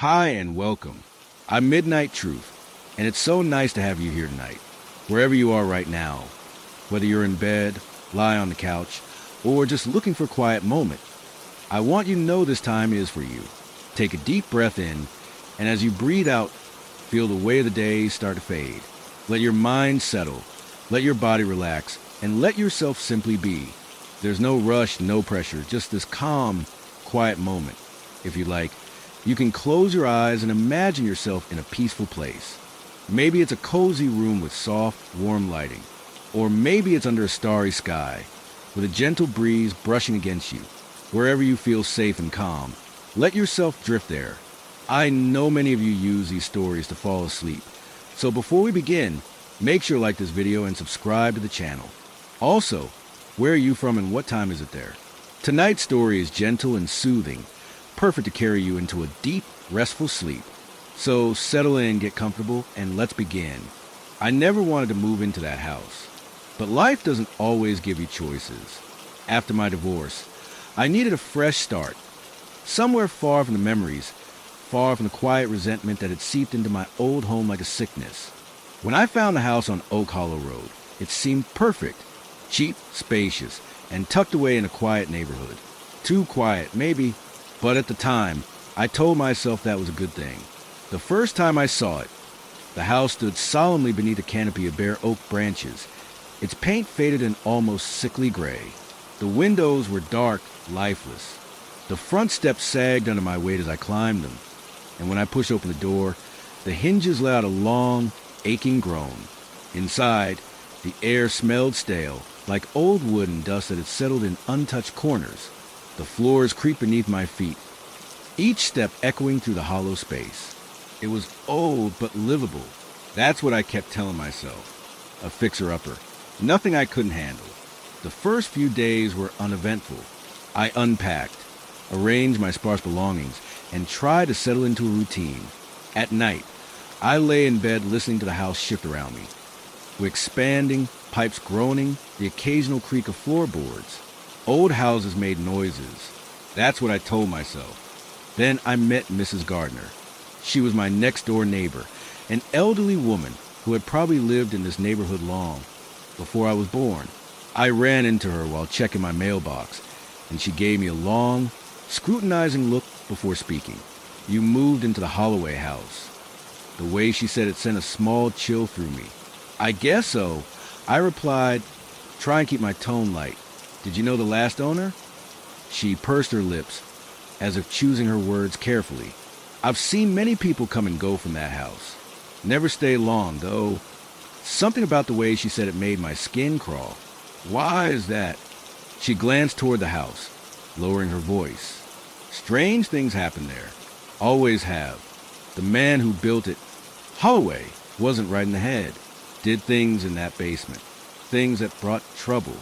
Hi and welcome. I'm Midnight Truth, and it's so nice to have you here tonight, wherever you are right now. Whether you're in bed, lie on the couch, or just looking for a quiet moment, I want you to know this time is for you. Take a deep breath in, and as you breathe out, feel the weight of the day start to fade. Let your mind settle, let your body relax, and let yourself simply be. There's no rush, no pressure, just this calm, quiet moment. If you like, you can close your eyes and imagine yourself in a peaceful place. Maybe it's a cozy room with soft, warm lighting. Or maybe it's under a starry sky, with a gentle breeze brushing against you. Wherever you feel safe and calm, let yourself drift there. I know many of you use these stories to fall asleep. So before we begin, make sure to like this video and subscribe to the channel. Also, where are you from and what time is it there? Tonight's story is gentle and soothing, perfect to carry you into a deep, restful sleep. So settle in, get comfortable, and let's begin. I never wanted to move into that house, but life doesn't always give you choices. After my divorce, I needed a fresh start, somewhere far from the memories, far from the quiet resentment that had seeped into my old home like a sickness. When I found the house on Oak Hollow Road, it seemed perfect, cheap, spacious, and tucked away in a quiet neighborhood. Too quiet, maybe, but at the time, I told myself that was a good thing. The first time I saw it, the house stood solemnly beneath a canopy of bare oak branches, its paint faded and almost sickly gray. The windows were dark, lifeless. The front steps sagged under my weight as I climbed them, and when I pushed open the door, the hinges let out a long, aching groan. Inside, the air smelled stale, like old wood and dust that had settled in untouched corners. The floors creaked beneath my feet, each step echoing through the hollow space. It was old but livable. That's what I kept telling myself. A fixer-upper. Nothing I couldn't handle. The first few days were uneventful. I unpacked, arranged my sparse belongings, and tried to settle into a routine. At night, I lay in bed listening to the house shift around me. Wicks expanding, pipes groaning, the occasional creak of floorboards. Old houses made noises. That's what I told myself. Then I met Mrs. Gardner. She was my next-door neighbor, an elderly woman who had probably lived in this neighborhood long before I was born. I ran into her while checking my mailbox, and she gave me a long, scrutinizing look before speaking. "You moved into the Holloway house." The way she said it sent a small chill through me. "I guess so," I replied, trying to keep my tone light. "Did you know the last owner?" She pursed her lips, as if choosing her words carefully. "I've seen many people come and go from that house. Never stay long, though." Something about the way she said it made my skin crawl. "Why is that?" She glanced toward the house, lowering her voice. "Strange things happen there. Always have. The man who built it, Holloway, wasn't right in the head. Did things in that basement. Things that brought trouble."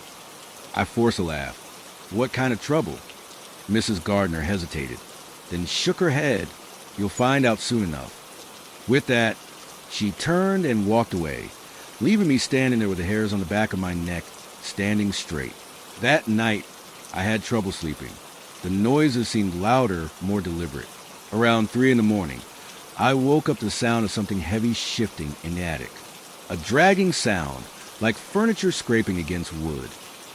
I forced a laugh. "What kind of trouble?" Mrs. Gardner hesitated, then shook her head. "You'll find out soon enough." With that, she turned and walked away, leaving me standing there with the hairs on the back of my neck standing straight. That night, I had trouble sleeping. The noises seemed louder, more deliberate. Around 3 in the morning, I woke up to the sound of something heavy shifting in the attic. A dragging sound, like furniture scraping against wood.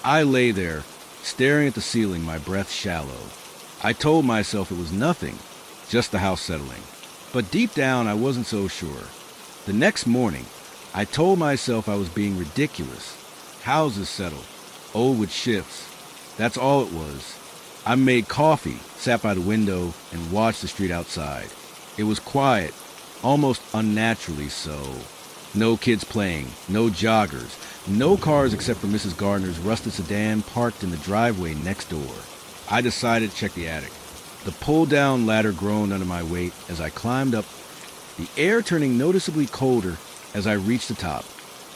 I lay there, staring at the ceiling, my breath shallow. I told myself it was nothing, just the house settling. But deep down, I wasn't so sure. The next morning, I told myself I was being ridiculous. Houses settle, old with shifts. That's all it was. I made coffee, sat by the window, and watched the street outside. It was quiet, almost unnaturally so. No kids playing, no joggers, no cars except for Mrs. Gardner's rusted sedan parked in the driveway next door. I decided to check the attic. The pull-down ladder groaned under my weight as I climbed up, the air turning noticeably colder as I reached the top.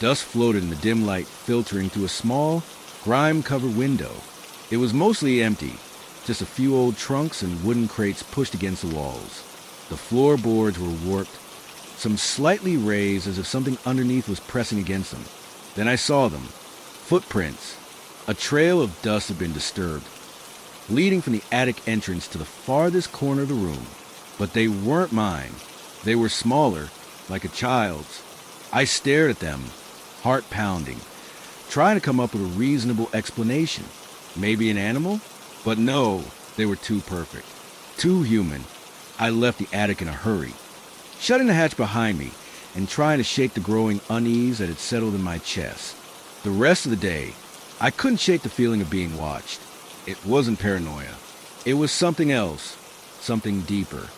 Dust floated in the dim light filtering through a small, grime-covered window. It was mostly empty, just a few old trunks and wooden crates pushed against the walls. The floorboards were warped, some slightly raised as if something underneath was pressing against them. Then I saw them. Footprints. A trail of dust had been disturbed, leading from the attic entrance to the farthest corner of the room. but they weren't mine. They were smaller, like a child's. I stared at them, heart pounding, trying to come up with a reasonable explanation. Maybe an animal? But no, they were too perfect, too human. I left the attic in a hurry, shutting the hatch behind me and trying to shake the growing unease that had settled in my chest. The rest of the day, I couldn't shake the feeling of being watched. It wasn't paranoia. It was something else, something deeper.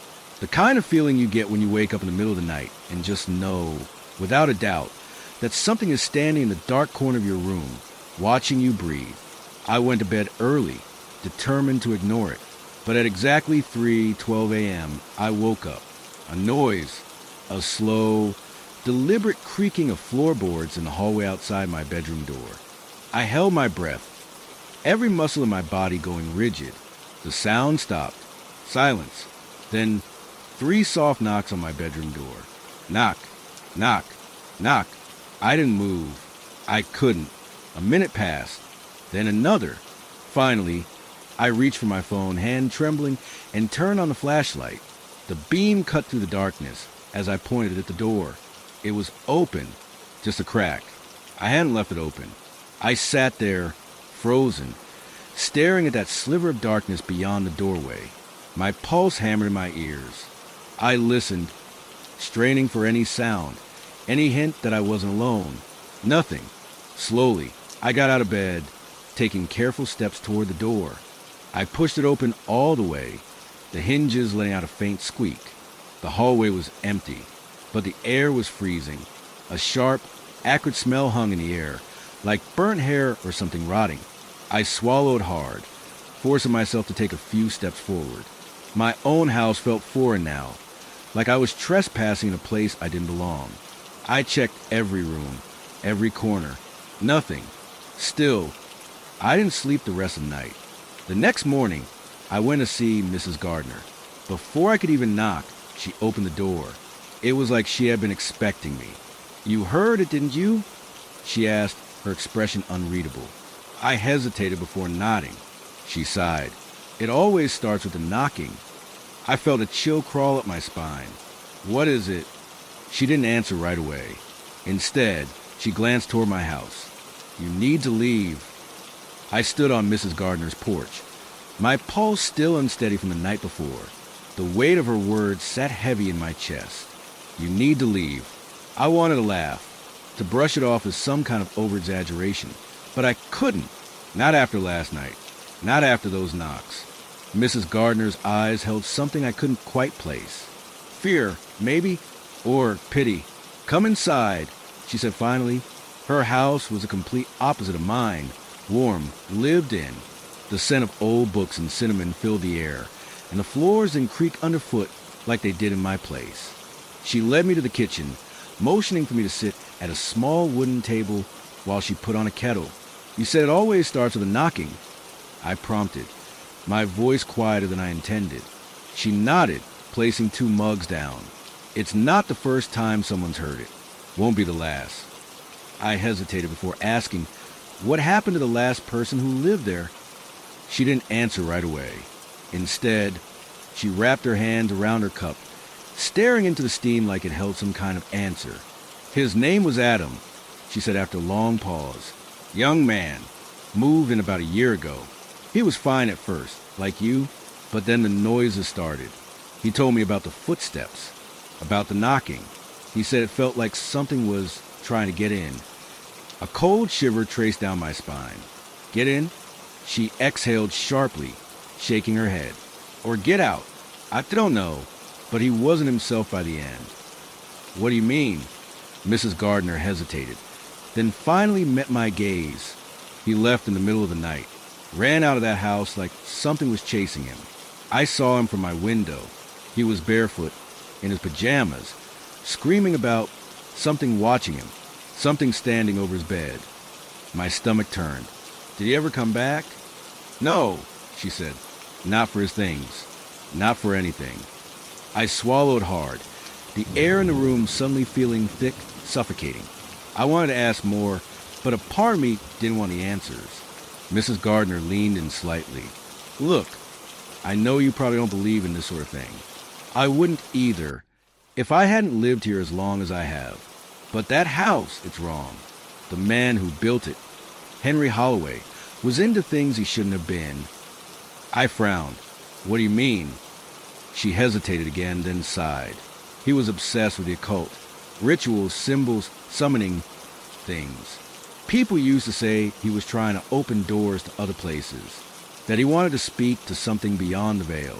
The kind of feeling you get when you wake up in the middle of the night and just know, without a doubt, that something is standing in the dark corner of your room, watching you breathe. I went to bed early, determined to ignore it. But at exactly 3:12 a.m., I woke up. A noise, a slow, deliberate creaking of floorboards in the hallway outside my bedroom door. I held my breath, every muscle in my body going rigid. The sound stopped. Silence. Then 3 soft knocks on my bedroom door. Knock, knock, knock. I didn't move. I couldn't. A minute passed. Then another. Finally, I reached for my phone, hand trembling, and turned on the flashlight. The beam cut through the darkness as I pointed at the door. It was open, just a crack. I hadn't left it open. I sat there, frozen, staring at that sliver of darkness beyond the doorway. My pulse hammered in my ears. I listened, straining for any sound, any hint that I wasn't alone. Nothing. Slowly, I got out of bed, taking careful steps toward the door. I pushed it open all the way, the hinges letting out a faint squeak. The hallway was empty, but the air was freezing. A sharp, acrid smell hung in the air, like burnt hair or something rotting. I swallowed hard, forcing myself to take a few steps forward. My own house felt foreign now, like I was trespassing in a place I didn't belong. I checked every room, every corner. Nothing. Still, I didn't sleep the rest of the night. The next morning, I went to see Mrs. Gardner. Before I could even knock, she opened the door. It was like she had been expecting me. "You heard it, didn't you?" she asked, her expression unreadable. I hesitated before nodding. She sighed. "It always starts with a knocking." I felt a chill crawl up my spine. "What is it?" She didn't answer right away. Instead, she glanced toward my house. "You need to leave." I stood on Mrs. Gardner's porch, my pulse still unsteady from the night before. The weight of her words sat heavy in my chest. "You need to leave." I wanted to laugh, to brush it off as some kind of over-exaggeration, but I couldn't. Not after last night. Not after those knocks. Mrs. Gardner's eyes held something I couldn't quite place. Fear, maybe, or pity. "Come inside," she said finally. Her house was a complete opposite of mine. Warm, lived in. The scent of old books and cinnamon filled the air, and the floors didn't creak underfoot like they did in my place. She led me to the kitchen, motioning for me to sit at a small wooden table while she put on a kettle. "You said it always starts with a knocking," I prompted, my voice quieter than I intended. She nodded, placing 2 mugs down. "It's not the first time someone's heard it. Won't be the last." I hesitated before asking, "What happened to the last person who lived there?" She didn't answer right away. Instead, she wrapped her hands around her cup, staring into the steam like it held some kind of answer. "His name was Adam," she said after a long pause. "Young man. Moved in about a year ago. He was fine at first, like you, but then the noises started. He told me about the footsteps, about the knocking. He said it felt like something was trying to get in." A cold shiver traced down my spine. "Get in?" She exhaled sharply, shaking her head. "Or get out. I don't know." But he wasn't himself by the end. "What do you mean?" Mrs. Gardner hesitated, then finally met my gaze. "He left in the middle of the night. Ran out of that house like something was chasing him. I saw him from my window. He was barefoot, in his pajamas, screaming about something watching him, something standing over his bed." My stomach turned. "Did he ever come back?" "No," she said. "Not for his things. Not for anything." I swallowed hard, the air in the room suddenly feeling thick, suffocating. I wanted to ask more, but a part of me didn't want the answers. Mrs. Gardner leaned in slightly. "Look, I know you probably don't believe in this sort of thing, I wouldn't either if I hadn't lived here as long as I have. But that house, it's wrong. The man who built it, Henry Holloway, was into things he shouldn't have been. I frowned. What do you mean? She hesitated again, then sighed. He was obsessed with the occult. Rituals, symbols, summoning things. People used to say he was trying to open doors to other places, that he wanted to speak to something beyond the veil.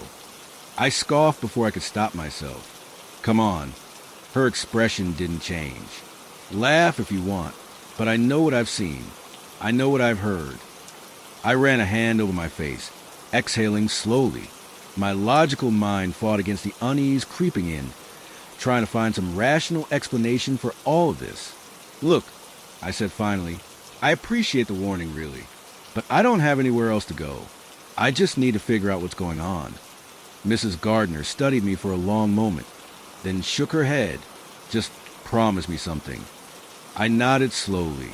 I scoffed before I could stop myself. Come on. Her expression didn't change. Laugh if you want, but I know what I've seen. I know what I've heard. I ran a hand over my face, exhaling slowly. My logical mind fought against the unease creeping in, trying to find some rational explanation for all of this. Look, I said finally, I appreciate the warning, really, but I don't have anywhere else to go. I just need to figure out what's going on. Mrs. Gardner studied me for a long moment, then shook her head. Just promise me something. I nodded slowly.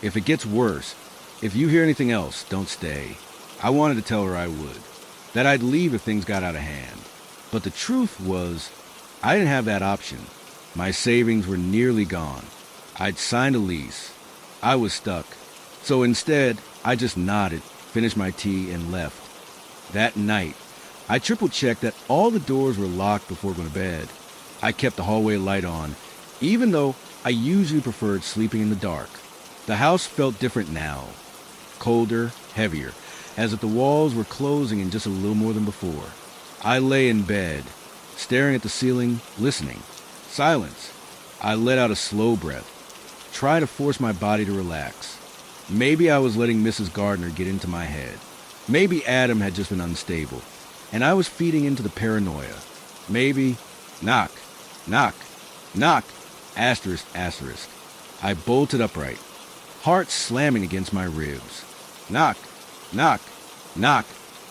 If it gets worse, if you hear anything else, don't stay. I wanted to tell her I would, that I'd leave if things got out of hand. But the truth was, I didn't have that option. My savings were nearly gone. I'd signed a lease. I was stuck. So instead, I just nodded, finished my tea, and left. That night, I triple-checked that all the doors were locked before going to bed. I kept the hallway light on, even though I usually preferred sleeping in the dark. The house felt different now. Colder, heavier, as if the walls were closing in just a little more than before. I lay in bed, staring at the ceiling, listening. Silence. I let out a slow breath, try to force my body to relax. Maybe I was letting Mrs. Gardner get into my head. Maybe Adam had just been unstable, and I was feeding into the paranoia. Maybe... Knock, knock, knock, asterisk, asterisk. I bolted upright, heart slamming against my ribs. Knock, knock, knock,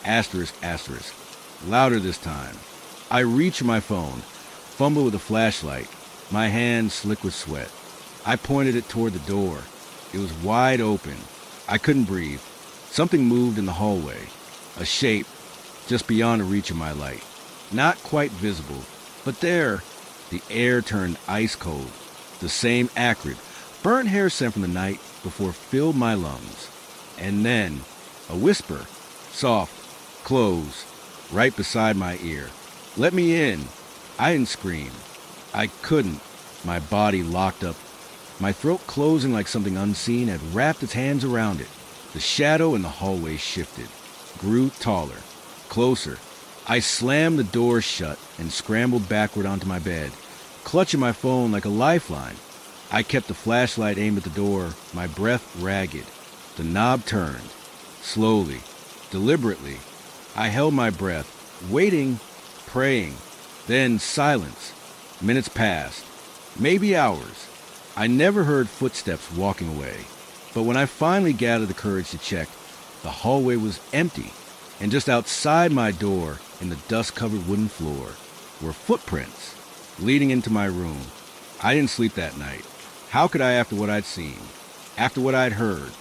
asterisk, asterisk. Louder this time. I reached for my phone, fumbled with a flashlight, my hands slick with sweat. I pointed it toward the door. It was wide open. I couldn't breathe. Something moved in the hallway. A shape, just beyond the reach of my light. Not quite visible, but there, the air turned ice cold. The same acrid, burnt hair scent from the night before filled my lungs. And then, a whisper, soft, close, right beside my ear. Let me in. I didn't scream. I couldn't. My body locked up, my throat closing like something unseen had wrapped its hands around it. The shadow in the hallway shifted, grew taller, closer. I slammed the door shut and scrambled backward onto my bed, clutching my phone like a lifeline. I kept the flashlight aimed at the door, my breath ragged. The knob turned. Slowly, deliberately. I held my breath, waiting, praying. Then silence. Minutes passed. Maybe hours. I never heard footsteps walking away. But when I finally gathered the courage to check, the hallway was empty. And just outside my door, in the dust-covered wooden floor, were footprints leading into my room. I didn't sleep that night. How could I after what I'd seen? After what I'd heard?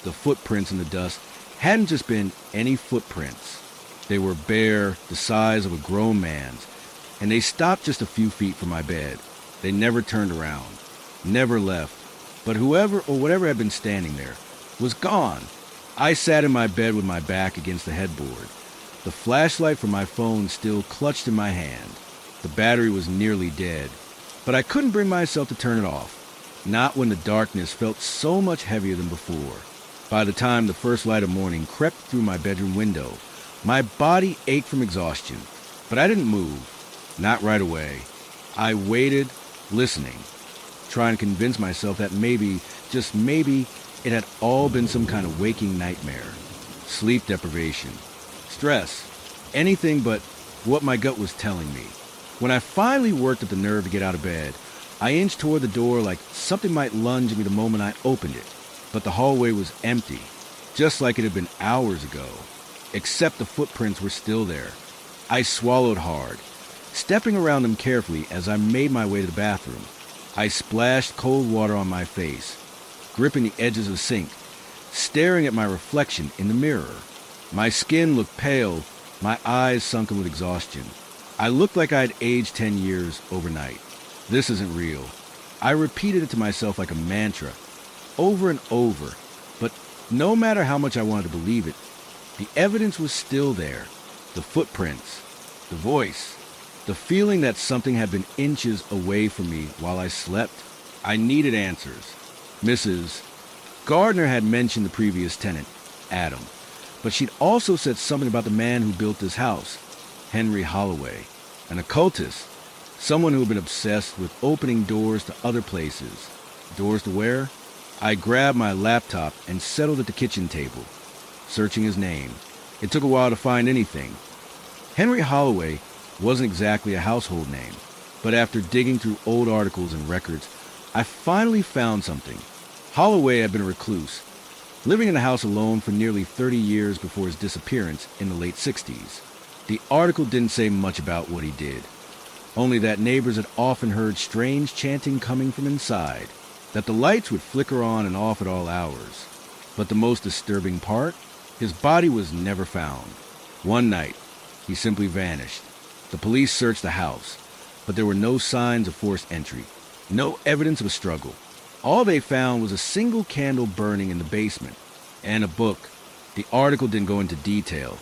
The footprints in the dust hadn't just been any footprints. They were bare, the size of a grown man's, and they stopped just a few feet from my bed. They never turned around, never left. But whoever or whatever had been standing there was gone. I sat in my bed with my back against the headboard. The flashlight from my phone still clutched in my hand. The battery was nearly dead, but I couldn't bring myself to turn it off. Not when the darkness felt so much heavier than before. By the time the first light of morning crept through my bedroom window, my body ached from exhaustion, but I didn't move. Not right away. I waited, listening, trying to convince myself that maybe, just maybe, it had all been some kind of waking nightmare. Sleep deprivation, stress, anything but what my gut was telling me. When I finally worked up the nerve to get out of bed, I inched toward the door like something might lunge at me the moment I opened it. But the hallway was empty, just like it had been hours ago, except the footprints were still there. I swallowed hard, stepping around them carefully as I made my way to the bathroom. I splashed cold water on my face, gripping the edges of the sink, staring at my reflection in the mirror. My skin looked pale, my eyes sunken with exhaustion. I looked like I'd aged 10 years overnight. This isn't real. I repeated it to myself like a mantra, over and over, but no matter how much I wanted to believe it, the evidence was still there. The footprints, the voice, the feeling that something had been inches away from me while I slept. I needed answers. Mrs. Gardner had mentioned the previous tenant, Adam, but she'd also said something about the man who built this house, Henry Holloway, an occultist, someone who had been obsessed with opening doors to other places. Doors to where? I grabbed my laptop and settled at the kitchen table, searching his name. It took a while to find anything. Henry Holloway wasn't exactly a household name, but after digging through old articles and records, I finally found something. Holloway had been a recluse, living in the house alone for nearly 30 years before his disappearance in the late 60s. The article didn't say much about what he did, only that neighbors had often heard strange chanting coming from inside, that the lights would flicker on and off at all hours. But the most disturbing part? His body was never found. One night, he simply vanished. The police searched the house, but there were no signs of forced entry, no evidence of a struggle. All they found was a single candle burning in the basement, and a book. The article didn't go into detail,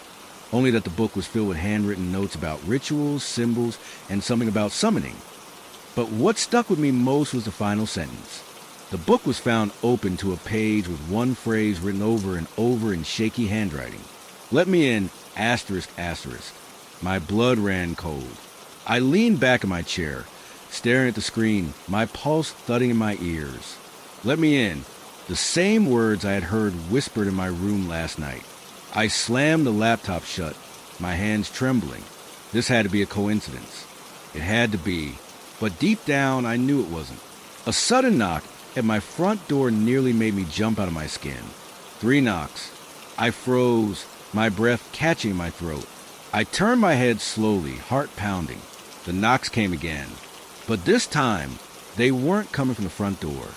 only that the book was filled with handwritten notes about rituals, symbols, and something about summoning. But what stuck with me most was the final sentence. The book was found open to a page with one phrase written over and over in shaky handwriting. Let me in, asterisk, asterisk. My blood ran cold. I leaned back in my chair, staring at the screen, my pulse thudding in my ears. Let me in. The same words I had heard whispered in my room last night. I slammed the laptop shut, my hands trembling. This had to be a coincidence. It had to be, but deep down I knew it wasn't. A sudden knock at my front door nearly made me jump out of my skin. 3 knocks. I froze, my breath catching in my throat. I turned my head slowly, heart pounding. The knocks came again, but this time they weren't coming from the front door.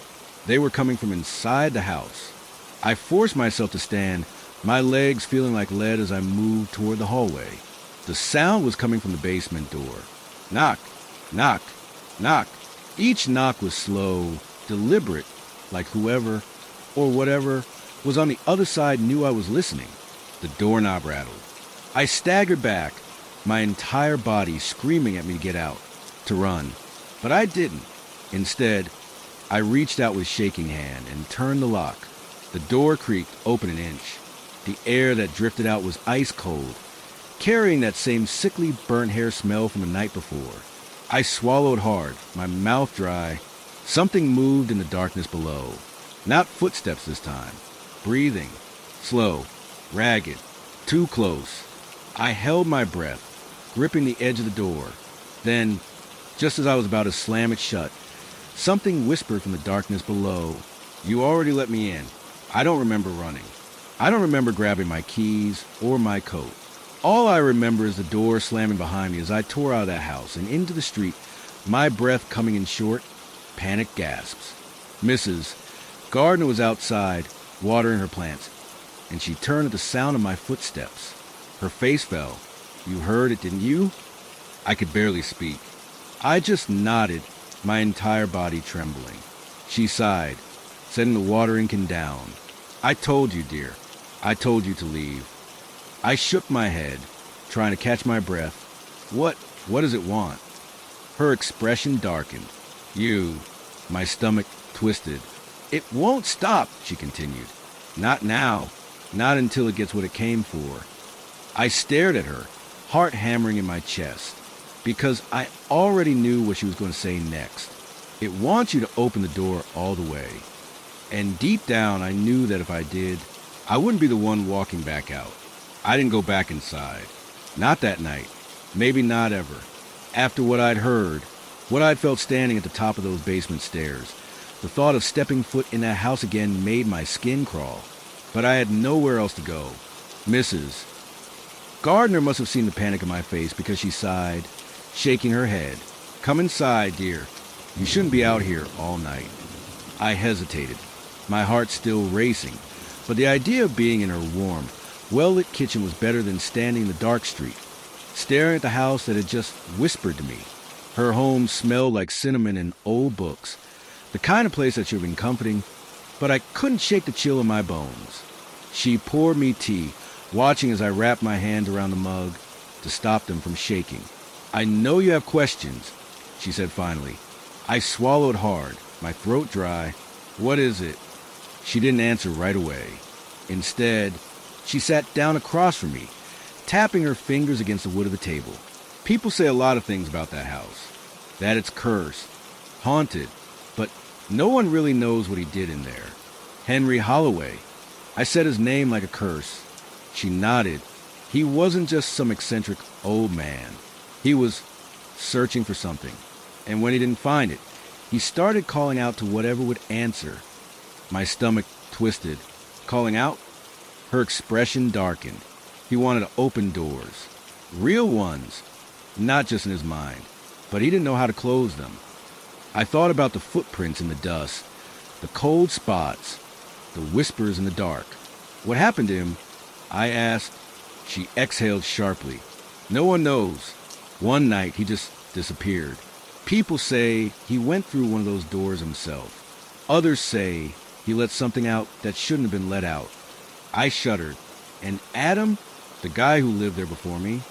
They were coming from inside the house. I forced myself to stand, my legs feeling like lead as I moved toward the hallway. The sound was coming from the basement door. Knock, knock, knock. Each knock was slow, deliberate, like whoever or whatever was on the other side knew I was listening. The doorknob rattled. I staggered back, my entire body screaming at me to get out, to run. But I didn't. Instead, I reached out with shaking hand and turned the lock. The door creaked open an inch. The air that drifted out was ice cold, carrying that same sickly burnt hair smell from the night before. I swallowed hard, my mouth dry. Something moved in the darkness below. Not footsteps this time. Breathing. Slow. Ragged. Too close. I held my breath, gripping the edge of the door. Then, just as I was about to slam it shut, something whispered from the darkness below. You already let me in. I don't remember running. I don't remember grabbing my keys or my coat. All I remember is the door slamming behind me as I tore out of that house and into the street, my breath coming in short, panicked gasps. Mrs. Gardner was outside, watering her plants, and she turned at the sound of my footsteps. Her face fell. You heard it, didn't you? I could barely speak. I just nodded, my entire body trembling. She sighed, setting the watering can down. I told you, dear. I told you to leave. I shook my head, trying to catch my breath. What does it want? Her expression darkened. You. My stomach twisted. It won't stop, she continued. Not now. Not until it gets what it came for. I stared at her, heart hammering in my chest, because I already knew what she was going to say next. It wants you to open the door all the way. And deep down, I knew that if I did, I wouldn't be the one walking back out. I didn't go back inside. Not that night. Maybe not ever. After what I'd heard, what I'd felt standing at the top of those basement stairs, the thought of stepping foot in that house again made my skin crawl. But I had nowhere else to go. Mrs. Gardner must have seen the panic in my face because she sighed, shaking her head. Come inside, dear. You shouldn't be out here all night. I hesitated, my heart still racing, but the idea of being in her warm, well-lit kitchen was better than standing in the dark street. staring at the house that had just whispered to me. Her home smelled like cinnamon and old books, the kind of place that should have been comforting, but I couldn't shake the chill in my bones. She poured me tea, watching as I wrapped my hands around the mug to stop them from shaking. "I know you have questions," she said finally. I swallowed hard, my throat dry. "What is it?" She didn't answer right away. Instead, she sat down across from me, tapping her fingers against the wood of the table. "People say a lot of things about that house. That it's cursed, haunted, but no one really knows what he did in there. Henry Holloway." I said his name like a curse. She nodded. "He wasn't just some eccentric old man. He was searching for something. And when he didn't find it, he started calling out to whatever would answer." My stomach twisted. Calling out? Her expression darkened. He wanted to open doors. Real ones. Not just in his mind. But he didn't know how to close them. I thought about the footprints in the dust, the cold spots, the whispers in the dark. "What happened to him?" I asked. She exhaled sharply. "No one knows. One night he just disappeared. People say he went through one of those doors himself. Others say he let something out that shouldn't have been let out." I shuddered. "And Adam, the guy who lived there before me?"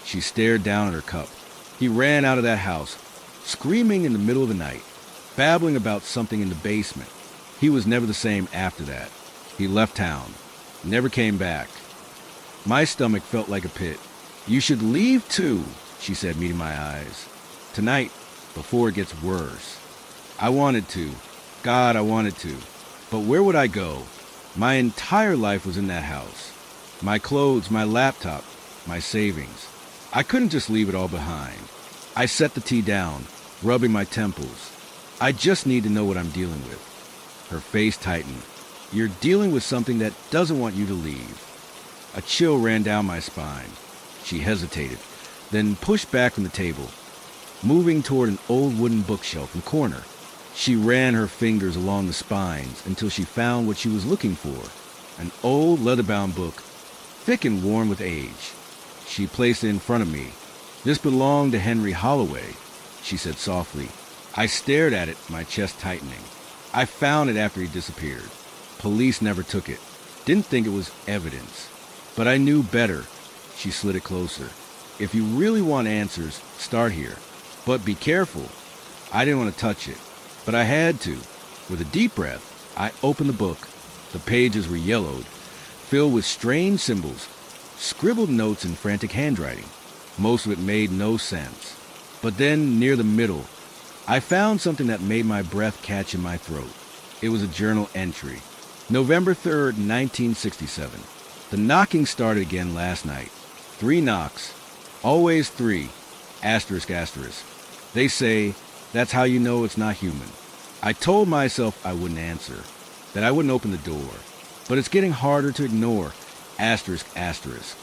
She stared down at her cup. "He ran out of that house, screaming in the middle of the night, babbling about something in the basement. He was never the same after that. He left town, never came back." My stomach felt like a pit. "You should leave too," she said, meeting my eyes. "Tonight, before it gets worse." I wanted to. God, I wanted to. But where would I go? My entire life was in that house. My clothes, my laptop, my savings. I couldn't just leave it all behind. I set the tea down, rubbing my temples. "I just need to know what I'm dealing with." Her face tightened. "You're dealing with something that doesn't want you to leave." A chill ran down my spine. She hesitated, then pushed back from the table, moving toward an old wooden bookshelf in the corner. She ran her fingers along the spines until she found what she was looking for, an old leather-bound book, thick and worn with age. She placed it in front of me. "This belonged to Henry Holloway," she said softly. I stared at it, my chest tightening. "I found it after he disappeared. Police never took it. Didn't think it was evidence. But I knew better." She slid it closer. "If you really want answers, start here. But be careful." I didn't want to touch it, but I had to. With a deep breath, I opened the book. The pages were yellowed, filled with strange symbols, scribbled notes in frantic handwriting. Most of it made no sense. But then, near the middle, I found something that made my breath catch in my throat. It was a journal entry. November 3rd, 1967. "The knocking started again last night. 3 knocks. Always 3. Asterisk, asterisk. They say that's how you know it's not human. I told myself I wouldn't answer, that I wouldn't open the door. But it's getting harder to ignore. Asterisk, asterisk.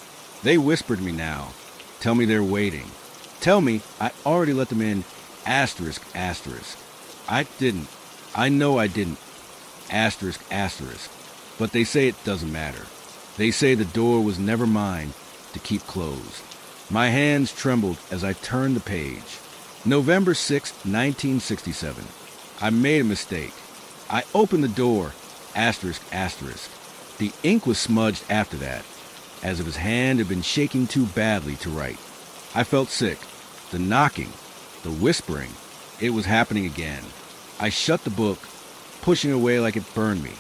They whisper to me now. Tell me they're waiting. Tell me I already let them in. Asterisk, asterisk. I didn't. I know I didn't. Asterisk, asterisk. But they say it doesn't matter. They say the door was never mine to keep closed." My hands trembled as I turned the page. November 6th, 1967. I made a mistake. I opened the door. Asterisk, asterisk. The ink was smudged after that, as if his hand had been shaking too badly to write. I felt sick. The knocking, the whispering, it was happening again. I shut the book, pushing it away like it burned me.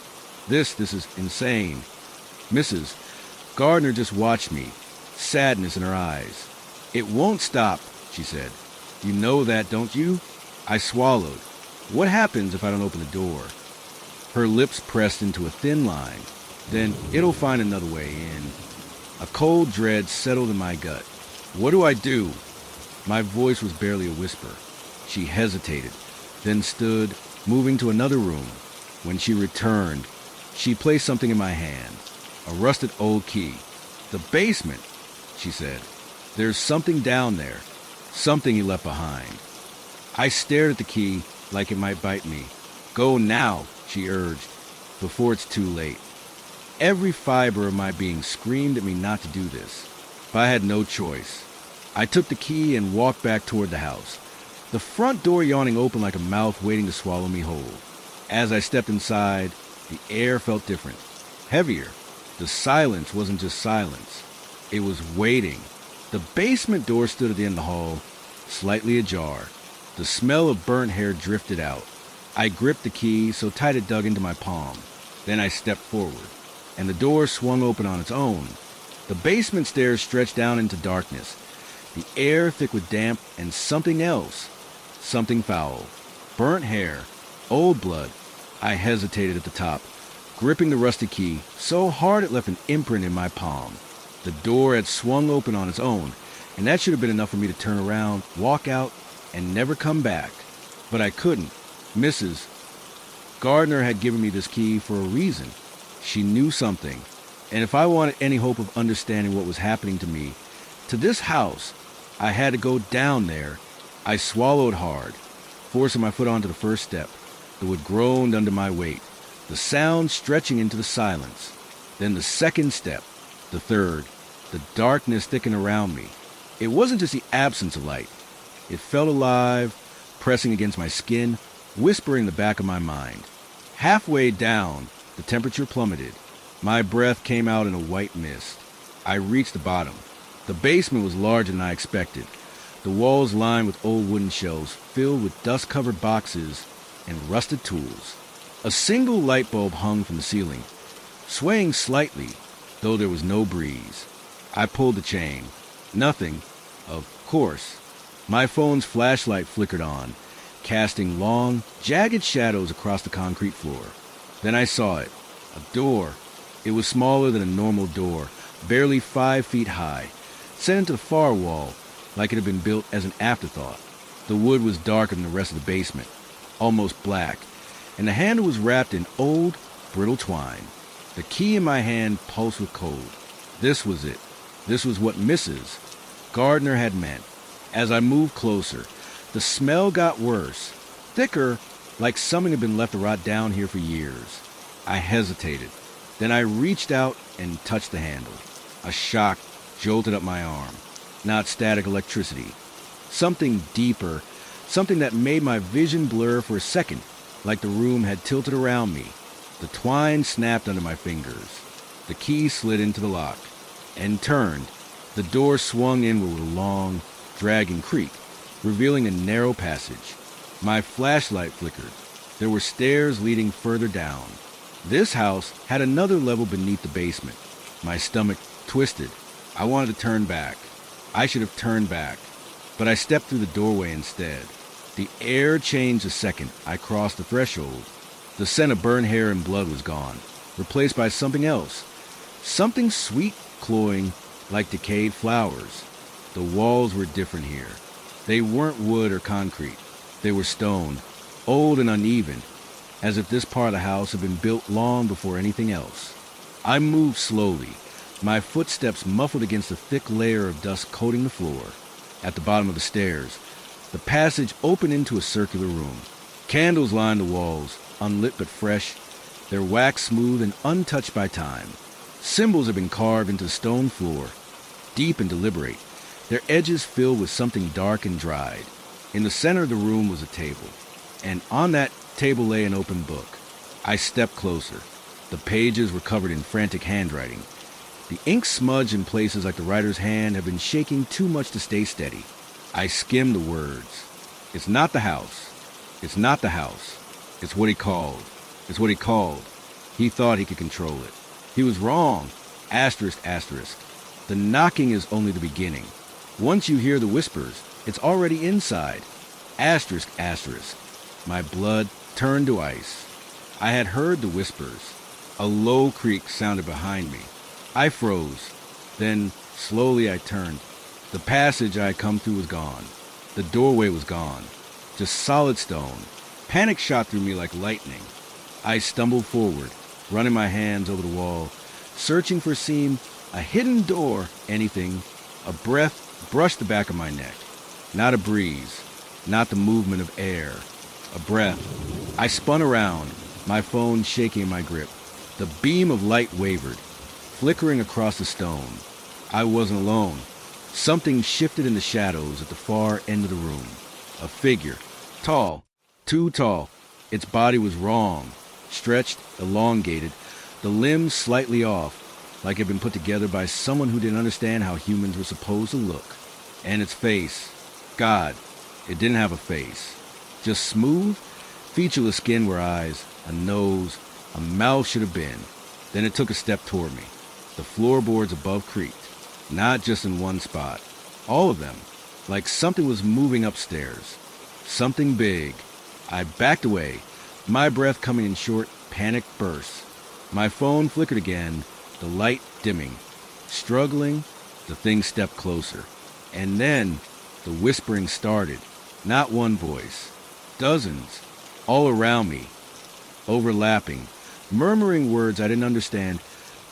This is insane. Mrs. Gardner just watched me, sadness in her eyes. "It won't stop," she said. "You know that, don't you?" I swallowed. "What happens if I don't open the door?" Her lips pressed into a thin line. "Then it'll find another way in." A cold dread settled in my gut. "What do I do?" My voice was barely a whisper. She hesitated, then stood, moving to another room. When she returned, she placed something in my hand, a rusted old key. "The basement," she said. "There's something down there, something he left behind." I stared at the key like it might bite me. "Go now," she urged, "before it's too late." Every fiber of my being screamed at me not to do this, but I had no choice. I took the key and walked back toward the house, the front door yawning open like a mouth waiting to swallow me whole. As I stepped inside, the air felt different, heavier. The silence wasn't just silence. It was waiting. The basement door stood at the end of the hall, slightly ajar. The smell of burnt hair drifted out. I gripped the key so tight it dug into my palm. Then I stepped forward, and the door swung open on its own. The basement stairs stretched down into darkness, the air thick with damp and something else, something foul. Burnt hair, old blood. I hesitated at the top, gripping the rusty key so hard it left an imprint in my palm. The door had swung open on its own, and that should have been enough for me to turn around, walk out, and never come back. But I couldn't. Mrs. Gardner had given me this key for a reason. She knew something, and if I wanted any hope of understanding what was happening to me, to this house, I had to go down there. I swallowed hard, forcing my foot onto the first step. The wood groaned under my weight, the sound stretching into the silence. Then the second step, the third, the darkness thickened around me. It wasn't just the absence of light. It felt alive, pressing against my skin, whispering the back of my mind. Halfway down, the temperature plummeted. My breath came out in a white mist. I reached the bottom. The basement was larger than I expected. The walls lined with old wooden shelves filled with dust-covered boxes and rusted tools. A single light bulb hung from the ceiling, swaying slightly, though there was no breeze. I pulled the chain. Nothing, of course. My phone's flashlight flickered on, casting long, jagged shadows across the concrete floor. Then I saw it. A door. It was smaller than a normal door, barely 5 feet high, set into the far wall like it had been built as an afterthought. The wood was darker than the rest of the basement, almost black, and the handle was wrapped in old, brittle twine. The key in my hand pulsed with cold. This was it. This was what Mrs. Gardner had meant. As I moved closer, the smell got worse, thicker, like something had been left to rot down here for years. I hesitated. Then I reached out and touched the handle. A shock jolted up my arm. Not static electricity. Something deeper, something that made my vision blur for a second, like the room had tilted around me. The twine snapped under my fingers. The key slid into the lock and turned. The door swung inward with a long, dragging creak, revealing a narrow passage. My flashlight flickered. There were stairs leading further down. This house had another level beneath the basement. My stomach twisted. I wanted to turn back. I should have turned back, but I stepped through the doorway instead. The air changed a second. I crossed the threshold. The scent of burnt hair and blood was gone, replaced by something else. Something sweet, cloying, like decayed flowers. The walls were different here. They weren't wood or concrete. They were stone, old and uneven, as if this part of the house had been built long before anything else. I moved slowly, my footsteps muffled against a thick layer of dust coating the floor. At the bottom of the stairs, the passage opened into a circular room. Candles lined the walls, unlit but fresh, their wax smooth and untouched by time. Symbols had been carved into the stone floor, deep and deliberate, their edges filled with something dark and dried. In the center of the room was a table, and on that table lay an open book. I stepped closer. The pages were covered in frantic handwriting. The ink smudged in places like the writer's hand had been shaking too much to stay steady. I skimmed the words. It's not the house. It's not the house. It's what he called. It's what he called. He thought he could control it. He was wrong. Asterisk, asterisk. The knocking is only the beginning. Once you hear the whispers, it's already inside. Asterisk, asterisk. My blood turned to ice. I had heard the whispers. A low creak sounded behind me. I froze. Then, slowly I turned. The passage I had come through was gone. The doorway was gone. Just solid stone. Panic shot through me like lightning. I stumbled forward, running my hands over the wall, searching for a hidden door, anything. A breath brushed the back of my neck. Not a breeze, not the movement of air. A breath. I spun around, my phone shaking in my grip. The beam of light wavered, flickering across the stone. I wasn't alone. Something shifted in the shadows at the far end of the room. A figure. Tall. Too tall. Its body was wrong. Stretched, elongated, the limbs slightly off, like it had been put together by someone who didn't understand how humans were supposed to look. And its face. God, it didn't have a face. Just smooth, featureless skin where eyes, a nose, a mouth should have been. Then it took a step toward me. The floorboards above creaked. Not just in one spot. All of them. Like something was moving upstairs. Something big. I backed away, my breath coming in short, panicked bursts. My phone flickered again, the light dimming. Struggling, the thing stepped closer. And then the whispering started. Not one voice. Dozens. All around me. Overlapping. Murmuring words I didn't understand,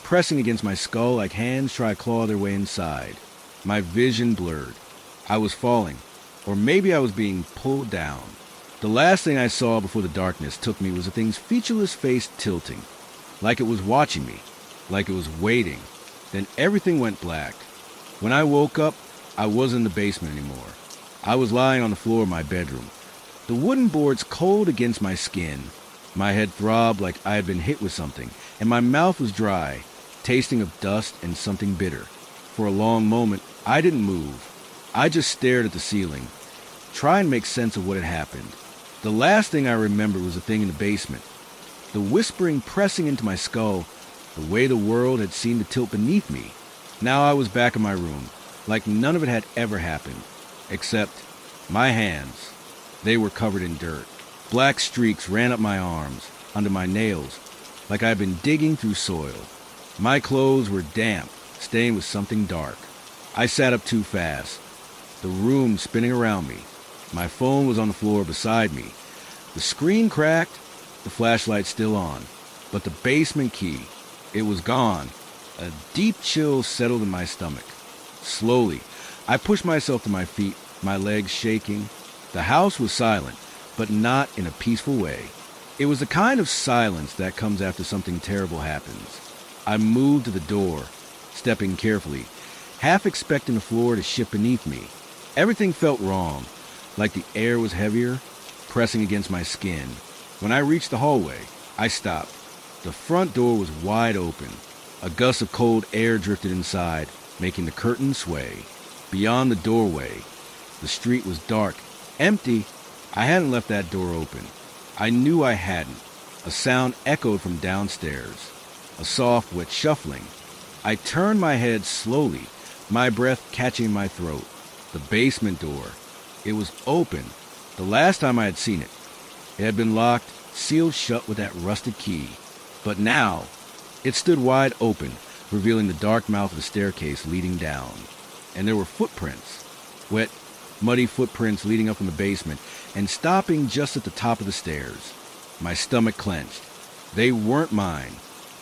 pressing against my skull like hands try to claw their way inside. My vision blurred. I was falling. Or maybe I was being pulled down. The last thing I saw before the darkness took me was the thing's featureless face tilting. Like it was watching me. Like it was waiting. Then everything went black. When I woke up, I wasn't in the basement anymore. I was lying on the floor of my bedroom. The wooden boards cold against my skin. My head throbbed like I had been hit with something, and my mouth was dry, tasting of dust and something bitter. For a long moment, I didn't move. I just stared at the ceiling, trying to make sense of what had happened. The last thing I remembered was the thing in the basement. The whispering pressing into my skull, the way the world had seemed to tilt beneath me. Now I was back in my room, like none of it had ever happened. Except my hands. They were covered in dirt. Black streaks ran up my arms, under my nails, like I had been digging through soil. My clothes were damp, stained with something dark. I sat up too fast, the room spinning around me. My phone was on the floor beside me. The screen cracked, the flashlight still on. But the basement key, it was gone. A deep chill settled in my stomach. Slowly, I pushed myself to my feet, my legs shaking. The house was silent, but not in a peaceful way. It was the kind of silence that comes after something terrible happens. I moved to the door, stepping carefully, half expecting the floor to shift beneath me. Everything felt wrong, like the air was heavier, pressing against my skin. When I reached the hallway, I stopped. The front door was wide open. A gust of cold air drifted inside, making the curtains sway. Beyond the doorway, the street was dark, empty. I hadn't left that door open. I knew I hadn't. A sound echoed from downstairs. A soft, wet shuffling. I turned my head slowly, my breath catching in my throat. The basement door. It was open. The last time I had seen it. It had been locked, sealed shut with that rusted key. But now, it stood wide open, revealing the dark mouth of the staircase leading down. And there were footprints. Wet, muddy footprints leading up from the basement and stopping just at the top of the stairs. My stomach clenched. They weren't mine.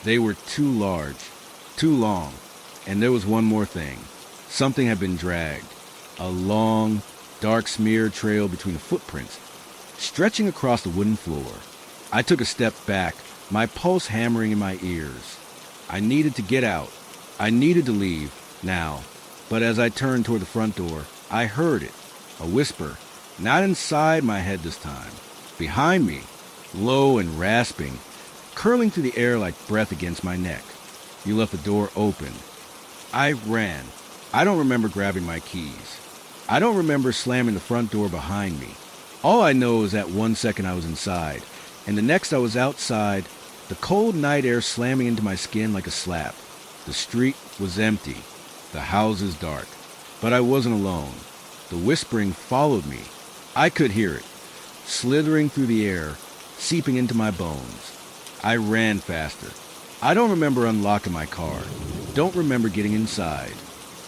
They were too large, too long. And there was one more thing. Something had been dragged. A long, dark smeared trail between the footprints, stretching across the wooden floor. I took a step back, my pulse hammering in my ears. I needed to get out. I needed to leave, now. But as I turned toward the front door, I heard it. A whisper, not inside my head this time. Behind me, low and rasping, curling through the air like breath against my neck. You left the door open. I ran. I don't remember grabbing my keys. I don't remember slamming the front door behind me. All I know is that 1 second I was inside, and the next I was outside, the cold night air slamming into my skin like a slap. The street was empty, the houses dark, but I wasn't alone. The whispering followed me. I could hear it, slithering through the air, seeping into my bones. I ran faster. I don't remember unlocking my car, don't remember getting inside,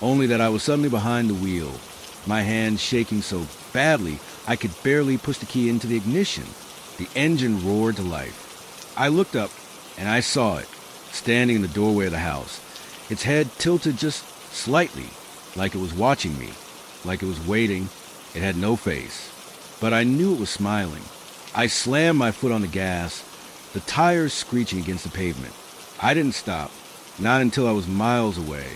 only that I was suddenly behind the wheel, my hands shaking so badly I could barely push the key into the ignition. The engine roared to life. I looked up, and I saw it, standing in the doorway of the house, its head tilted just slightly, like it was watching me, like it was waiting. It had no face, but I knew it was smiling. I slammed my foot on the gas, the tires screeching against the pavement. I didn't stop, not until I was miles away.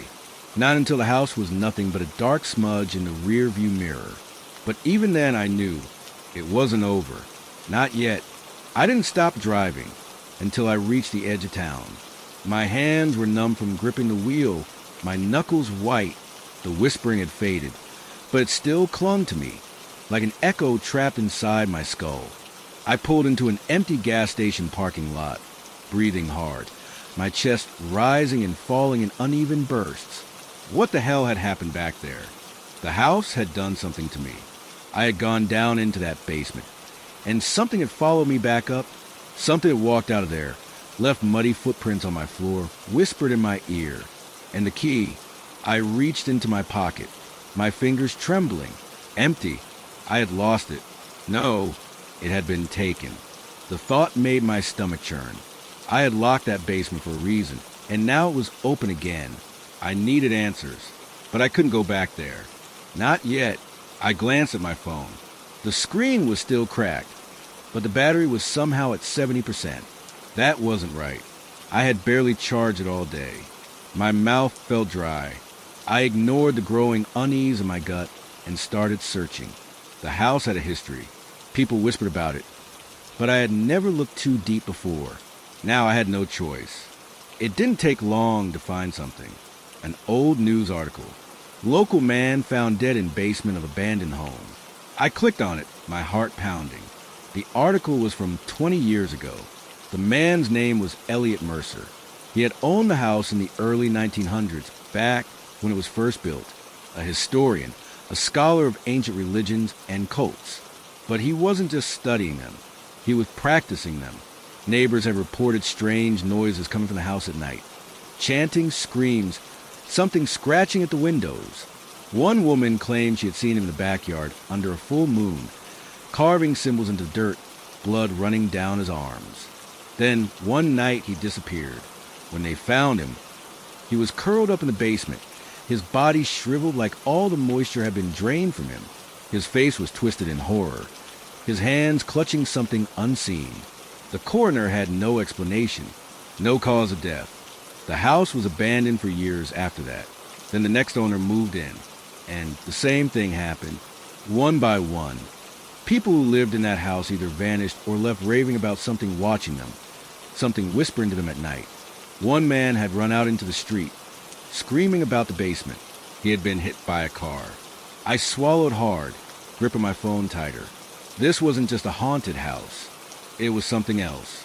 Not until the house was nothing but a dark smudge in the rear view mirror. But even then I knew it wasn't over. Not yet. I didn't stop driving until I reached the edge of town. My hands were numb from gripping the wheel, my knuckles white. The whispering had faded, but it still clung to me, like an echo trapped inside my skull. I pulled into an empty gas station parking lot, breathing hard, my chest rising and falling in uneven bursts. What the hell had happened back there? The house had done something to me. I had gone down into that basement, and something had followed me back up. Something had walked out of there, left muddy footprints on my floor, whispered in my ear. And the key. I reached into my pocket, my fingers trembling, empty. I had lost it. No, it had been taken. The thought made my stomach churn. I had locked that basement for a reason, and now it was open again. I needed answers, but I couldn't go back there. Not yet. I glanced at my phone. The screen was still cracked, but the battery was somehow at 70%. That wasn't right. I had barely charged it all day. My mouth felt dry. I ignored the growing unease in my gut and started searching. The house had a history. People whispered about it, but I had never looked too deep before. Now I had no choice. It didn't take long to find something. An old news article. Local man found dead in basement of abandoned home. I clicked on it, my heart pounding. The article was from 20 years ago. The man's name was Elliot Mercer. He had owned the house in the early 1900s, back when it was first built. A historian, a scholar of ancient religions and cults. But he wasn't just studying them. He was practicing them. Neighbors had reported strange noises coming from the house at night. Chanting, screams, something scratching at the windows. One woman claimed she had seen him in the backyard under a full moon, carving symbols into dirt, blood running down his arms. Then, one night, he disappeared. When they found him, he was curled up in the basement, his body shriveled like all the moisture had been drained from him. His face was twisted in horror, his hands clutching something unseen. The coroner had no explanation, no cause of death. The house was abandoned for years after that. Then the next owner moved in, and the same thing happened. One by one, people who lived in that house either vanished or left raving about something watching them, something whispering to them at night. One man had run out into the street, screaming about the basement. He had been hit by a car. I swallowed hard, gripping my phone tighter. This wasn't just a haunted house. It was something else,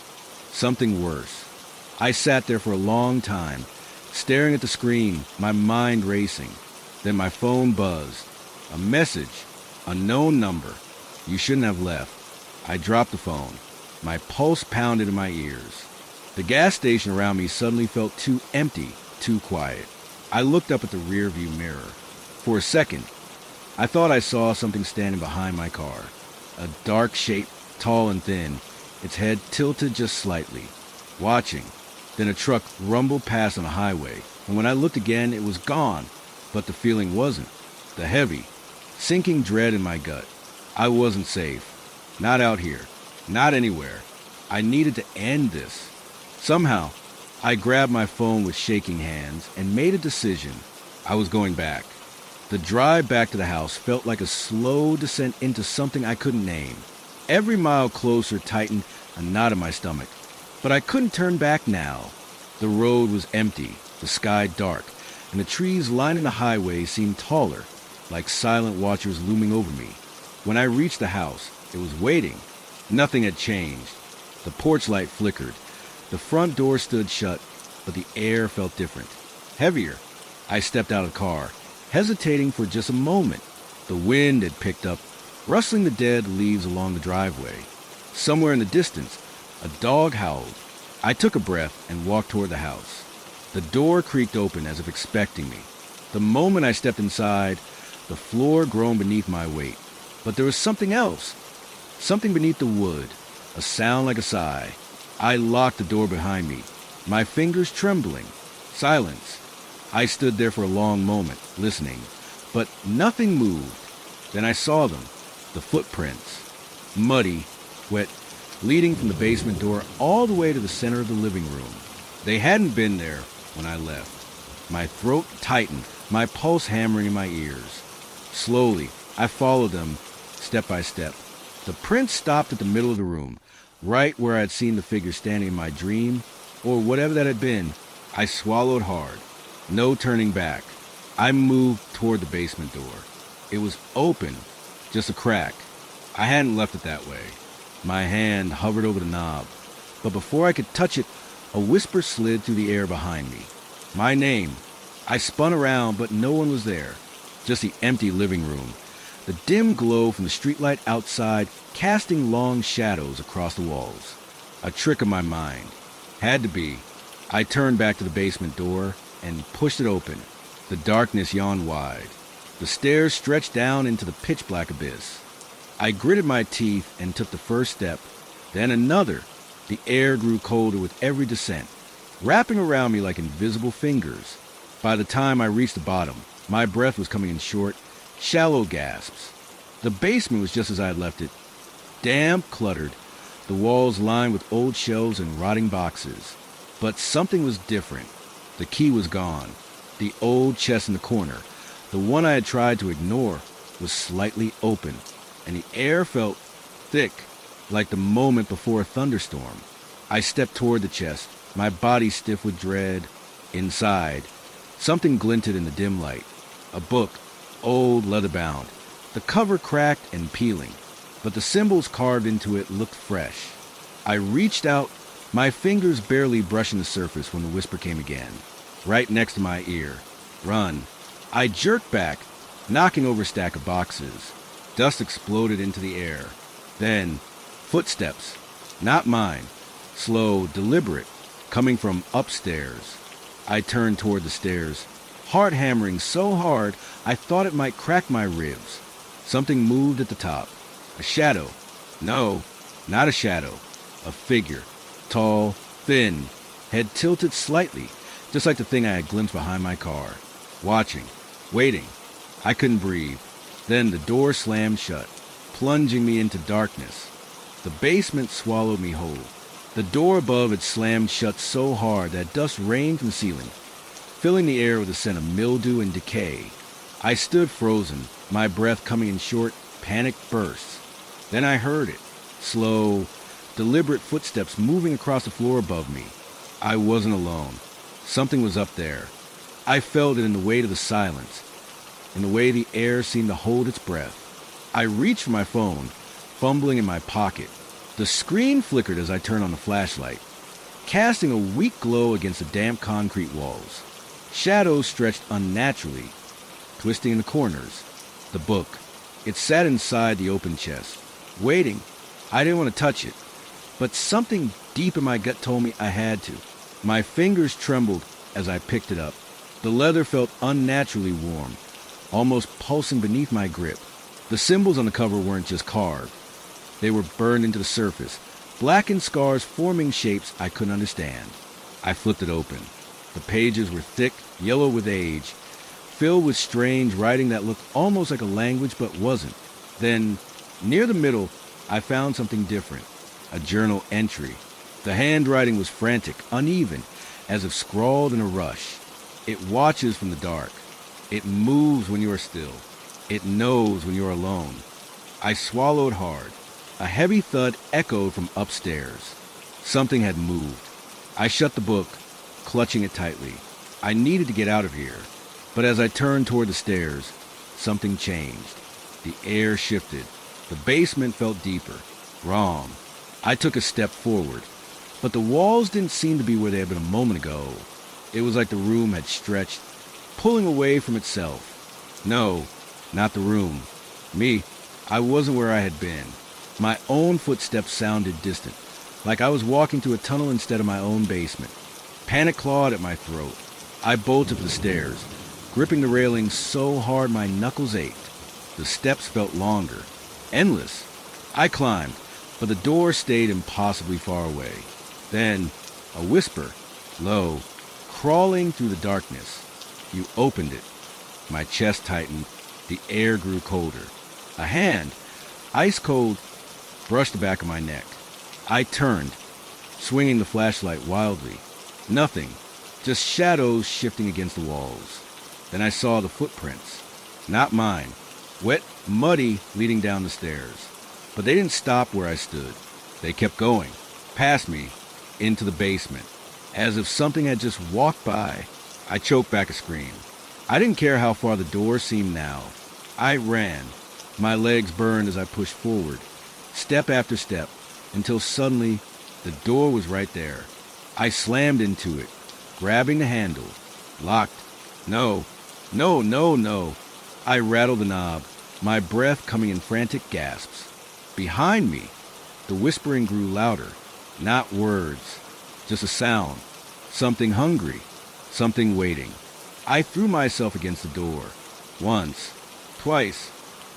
something worse. I sat there for a long time, staring at the screen, my mind racing. Then my phone buzzed. A message, a known number. You shouldn't have left. I dropped the phone. My pulse pounded in my ears. The gas station around me suddenly felt too empty, too quiet. I looked up at the rearview mirror. For a second, I thought I saw something standing behind my car. A dark shape, tall and thin, its head tilted just slightly, watching. Then a truck rumbled past on a highway, and when I looked again, it was gone. But the feeling wasn't. The heavy, sinking dread in my gut. I wasn't safe. Not out here. Not anywhere. I needed to end this. Somehow, I grabbed my phone with shaking hands and made a decision. I was going back. The drive back to the house felt like a slow descent into something I couldn't name. Every mile closer tightened a knot in my stomach. But I couldn't turn back now. The road was empty, the sky dark, and the trees lining the highway seemed taller, like silent watchers looming over me. When I reached the house, it was waiting. Nothing had changed. The porch light flickered. The front door stood shut, but the air felt different, heavier. I stepped out of the car, hesitating for just a moment. The wind had picked up, rustling the dead leaves along the driveway. Somewhere in the distance, a dog howled. I took a breath and walked toward the house. The door creaked open as if expecting me. The moment I stepped inside, the floor groaned beneath my weight. But there was something else. Something beneath the wood. A sound like a sigh. I locked the door behind me, my fingers trembling. Silence. I stood there for a long moment, listening. But nothing moved. Then I saw them. The footprints. Muddy, wet, leading from the basement door all the way to the center of the living room. They hadn't been there when I left. My throat tightened, my pulse hammering in my ears. Slowly, I followed them, step by step. The prints stopped at the middle of the room, right where I had seen the figure standing in my dream, or whatever that had been. I swallowed hard. No turning back. I moved toward the basement door. It was open, just a crack. I hadn't left it that way. My hand hovered over the knob, but before I could touch it, a whisper slid through the air behind me. My name. I spun around, but no one was there. Just the empty living room. The dim glow from the streetlight outside casting long shadows across the walls. A trick of my mind. Had to be. I turned back to the basement door and pushed it open. The darkness yawned wide. The stairs stretched down into the pitch-black abyss. I gritted my teeth and took the first step, then another. The air grew colder with every descent, wrapping around me like invisible fingers. By the time I reached the bottom, my breath was coming in short, shallow gasps. The basement was just as I had left it. Damp, cluttered, the walls lined with old shelves and rotting boxes. But something was different. The key was gone. The old chest in the corner, the one I had tried to ignore, was slightly open, and the air felt thick, like the moment before a thunderstorm. I stepped toward the chest, my body stiff with dread. Inside, something glinted in the dim light. A book, old, leather-bound. The cover cracked and peeling, but the symbols carved into it looked fresh. I reached out, my fingers barely brushing the surface when the whisper came again, right next to my ear. Run. I jerked back, knocking over a stack of boxes. Dust exploded into the air. Then, footsteps. Not mine. Slow, deliberate, coming from upstairs. I turned toward the stairs, heart hammering so hard I thought it might crack my ribs. Something moved at the top. A shadow. No, not a shadow. A figure. Tall, thin, head tilted slightly, just like the thing I had glimpsed behind my car. Watching. Waiting. I couldn't breathe. Then the door slammed shut, plunging me into darkness. The basement swallowed me whole. The door above had slammed shut so hard that dust rained from the ceiling, filling the air with a scent of mildew and decay. I stood frozen, my breath coming in short, panicked bursts. Then I heard it. Slow, deliberate footsteps moving across the floor above me. I wasn't alone. Something was up there. I felt it in the weight of the silence, in the way the air seemed to hold its breath. I reached for my phone, fumbling in my pocket. The screen flickered as I turned on the flashlight, casting a weak glow against the damp concrete walls. Shadows stretched unnaturally, twisting in the corners. The book. It sat inside the open chest, waiting. I didn't want to touch it, but something deep in my gut told me I had to. My fingers trembled as I picked it up. The leather felt unnaturally warm, almost pulsing beneath my grip. The symbols on the cover weren't just carved. They were burned into the surface, blackened scars forming shapes I couldn't understand. I flipped it open. The pages were thick, yellow with age, filled with strange writing that looked almost like a language but wasn't. Then, near the middle, I found something different. A journal entry. The handwriting was frantic, uneven, as if scrawled in a rush. It watches from the dark. It moves when you are still. It knows when you are alone. I swallowed hard. A heavy thud echoed from upstairs. Something had moved. I shut the book, clutching it tightly. I needed to get out of here. But as I turned toward the stairs, something changed. The air shifted. The basement felt deeper. Wrong. I took a step forward. But the walls didn't seem to be where they had been a moment ago. It was like the room had stretched, pulling away from itself. No, not the room. Me. I wasn't where I had been. My own footsteps sounded distant, like I was walking through a tunnel instead of my own basement. Panic clawed at my throat. I bolted for the stairs, gripping the railing so hard my knuckles ached. The steps felt longer, endless. I climbed, but the door stayed impossibly far away. Then, a whisper, low, crawling through the darkness. You opened it. My chest tightened. The air grew colder. A hand, ice cold, brushed the back of my neck. I turned, swinging the flashlight wildly. Nothing, just shadows shifting against the walls. Then I saw the footprints. Not mine. Wet, muddy, leading down the stairs. But they didn't stop where I stood. They kept going, past me, into the basement, as if something had just walked by. I choked back a scream. I didn't care how far the door seemed now. I ran. My legs burned as I pushed forward, step after step, until suddenly the door was right there. I slammed into it, grabbing the handle. Locked. No. I rattled the knob, my breath coming in frantic gasps. Behind me, the whispering grew louder. Not words, just a sound. Something hungry, something waiting. I threw myself against the door. Once, twice.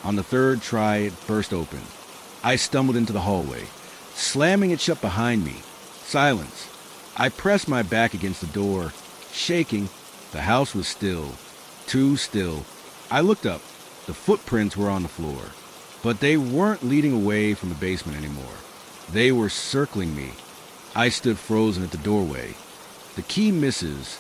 On the third try, it burst open. I stumbled into the hallway, slamming it shut behind me. Silence. I pressed my back against the door, shaking. The house was still. Too still. I looked up. The footprints were on the floor. But they weren't leading away from the basement anymore. They were circling me. I stood frozen at the doorway. The key misses.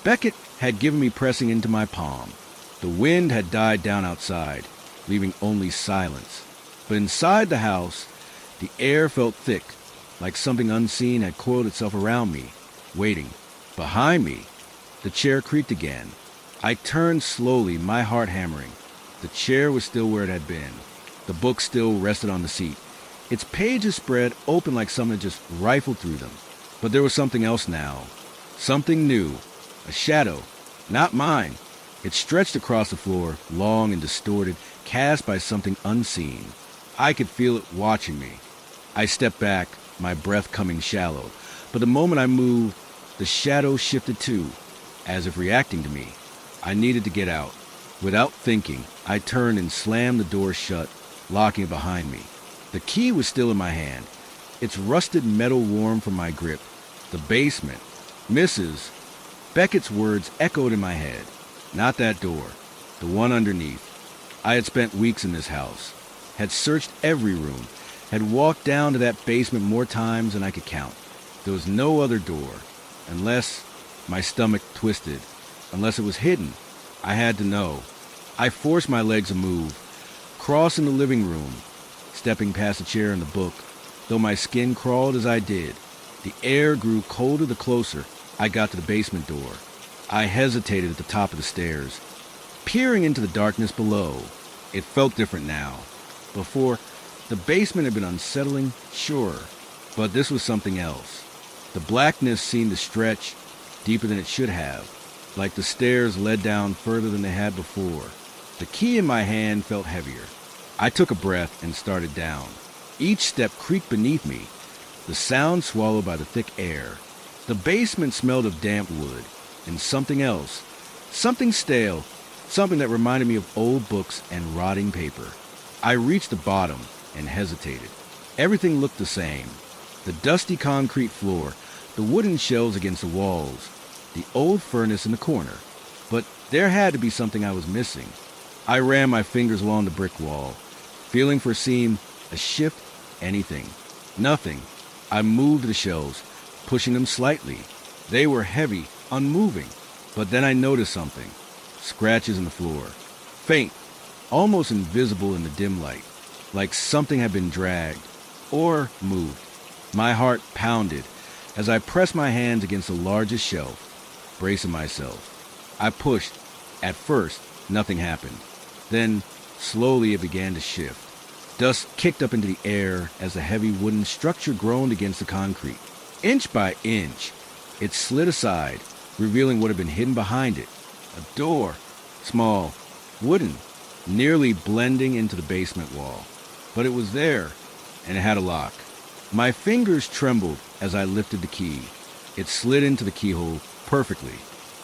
Beckett had given me pressing into my palm. The wind had died down outside, leaving only silence. But inside the house, the air felt thick, like something unseen had coiled itself around me, waiting. Behind me, the chair creaked again. I turned slowly, my heart hammering. The chair was still where it had been. The book still rested on the seat. Its pages spread open like someone had just rifled through them. But there was something else now. Something new. A shadow. Not mine. It stretched across the floor, long and distorted, cast by something unseen. I could feel it watching me. I stepped back, my breath coming shallow. But the moment I moved, the shadow shifted too, as if reacting to me. I needed to get out. Without thinking, I turned and slammed the door shut, locking it behind me. The key was still in my hand, its rusted metal warm from my grip. The basement. Mrs. Beckett's words echoed in my head. Not that door. The one underneath. I had spent weeks in this house, had searched every room, had walked down to that basement more times than I could count. There was no other door, unless my stomach twisted, unless it was hidden. I had to know. I forced my legs to move, crossing the living room, stepping past the chair and the book. Though my skin crawled as I did, the air grew colder the closer I got to the basement door. I hesitated at the top of the stairs, peering into the darkness below. It felt different now. Before, the basement had been unsettling, sure, but this was something else. The blackness seemed to stretch deeper than it should have, like the stairs led down further than they had before. The key in my hand felt heavier. I took a breath and started down. Each step creaked beneath me, the sound swallowed by the thick air. The basement smelled of damp wood and something else, something stale, something that reminded me of old books and rotting paper. I reached the bottom and hesitated. Everything looked the same. The dusty concrete floor, the wooden shelves against the walls, the old furnace in the corner. But there had to be something I was missing. I ran my fingers along the brick wall, feeling for a seam, a shift, anything. Nothing. I moved the shelves, pushing them slightly. They were heavy, unmoving. But then I noticed something. Scratches in the floor. Faint, almost invisible in the dim light, like something had been dragged or moved. My heart pounded as I pressed my hands against the largest shelf, bracing myself. I pushed. At first, nothing happened. Then, slowly it began to shift. Dust kicked up into the air as the heavy wooden structure groaned against the concrete. Inch by inch, it slid aside, revealing what had been hidden behind it. A door, small, wooden, nearly blending into the basement wall. But it was there, and it had a lock. My fingers trembled as I lifted the key. It slid into the keyhole perfectly.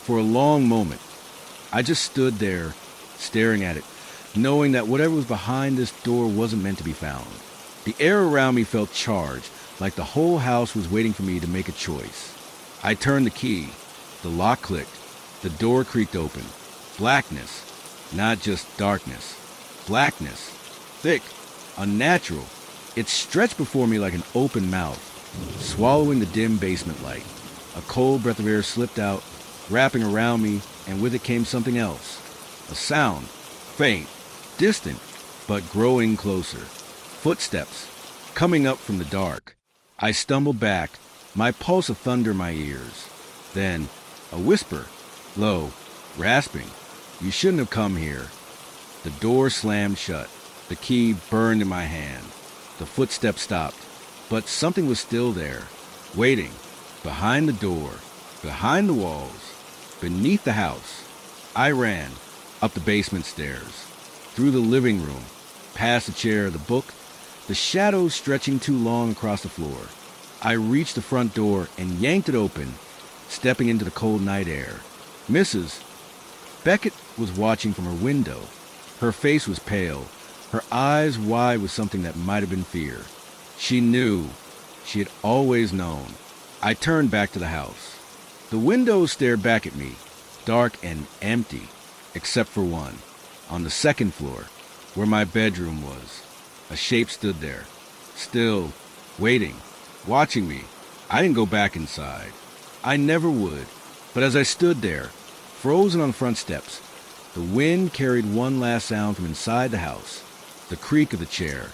For a long moment, I just stood there, staring at it, knowing that whatever was behind this door wasn't meant to be found. The air around me felt charged, like the whole house was waiting for me to make a choice. I turned the key. The lock clicked. The door creaked open. Blackness. Not just darkness. Blackness. Thick. Unnatural. It stretched before me like an open mouth, swallowing the dim basement light. A cold breath of air slipped out, wrapping around me and with it came something else. A sound, faint, distant, but growing closer. Footsteps, coming up from the dark. I stumbled back, my pulse of thunder in my ears. Then, a whisper, low, rasping. You shouldn't have come here. The door slammed shut. The key burned in my hand. The footsteps stopped, but something was still there, waiting, behind the door, behind the walls, beneath the house. I ran, up the basement stairs, through the living room, past the chair, the book, the shadows stretching too long across the floor. I reached the front door and yanked it open, stepping into the cold night air. Mrs. Beckett was watching from her window. Her face was pale, her eyes wide with something that might have been fear. She knew. She had always known. I turned back to the house. The windows stared back at me, dark and empty, except for one. On the second floor, where my bedroom was, a shape stood there, still, waiting, watching me. I didn't go back inside. I never would. But as I stood there, frozen on the front steps, the wind carried one last sound from inside the house, the creak of the chair,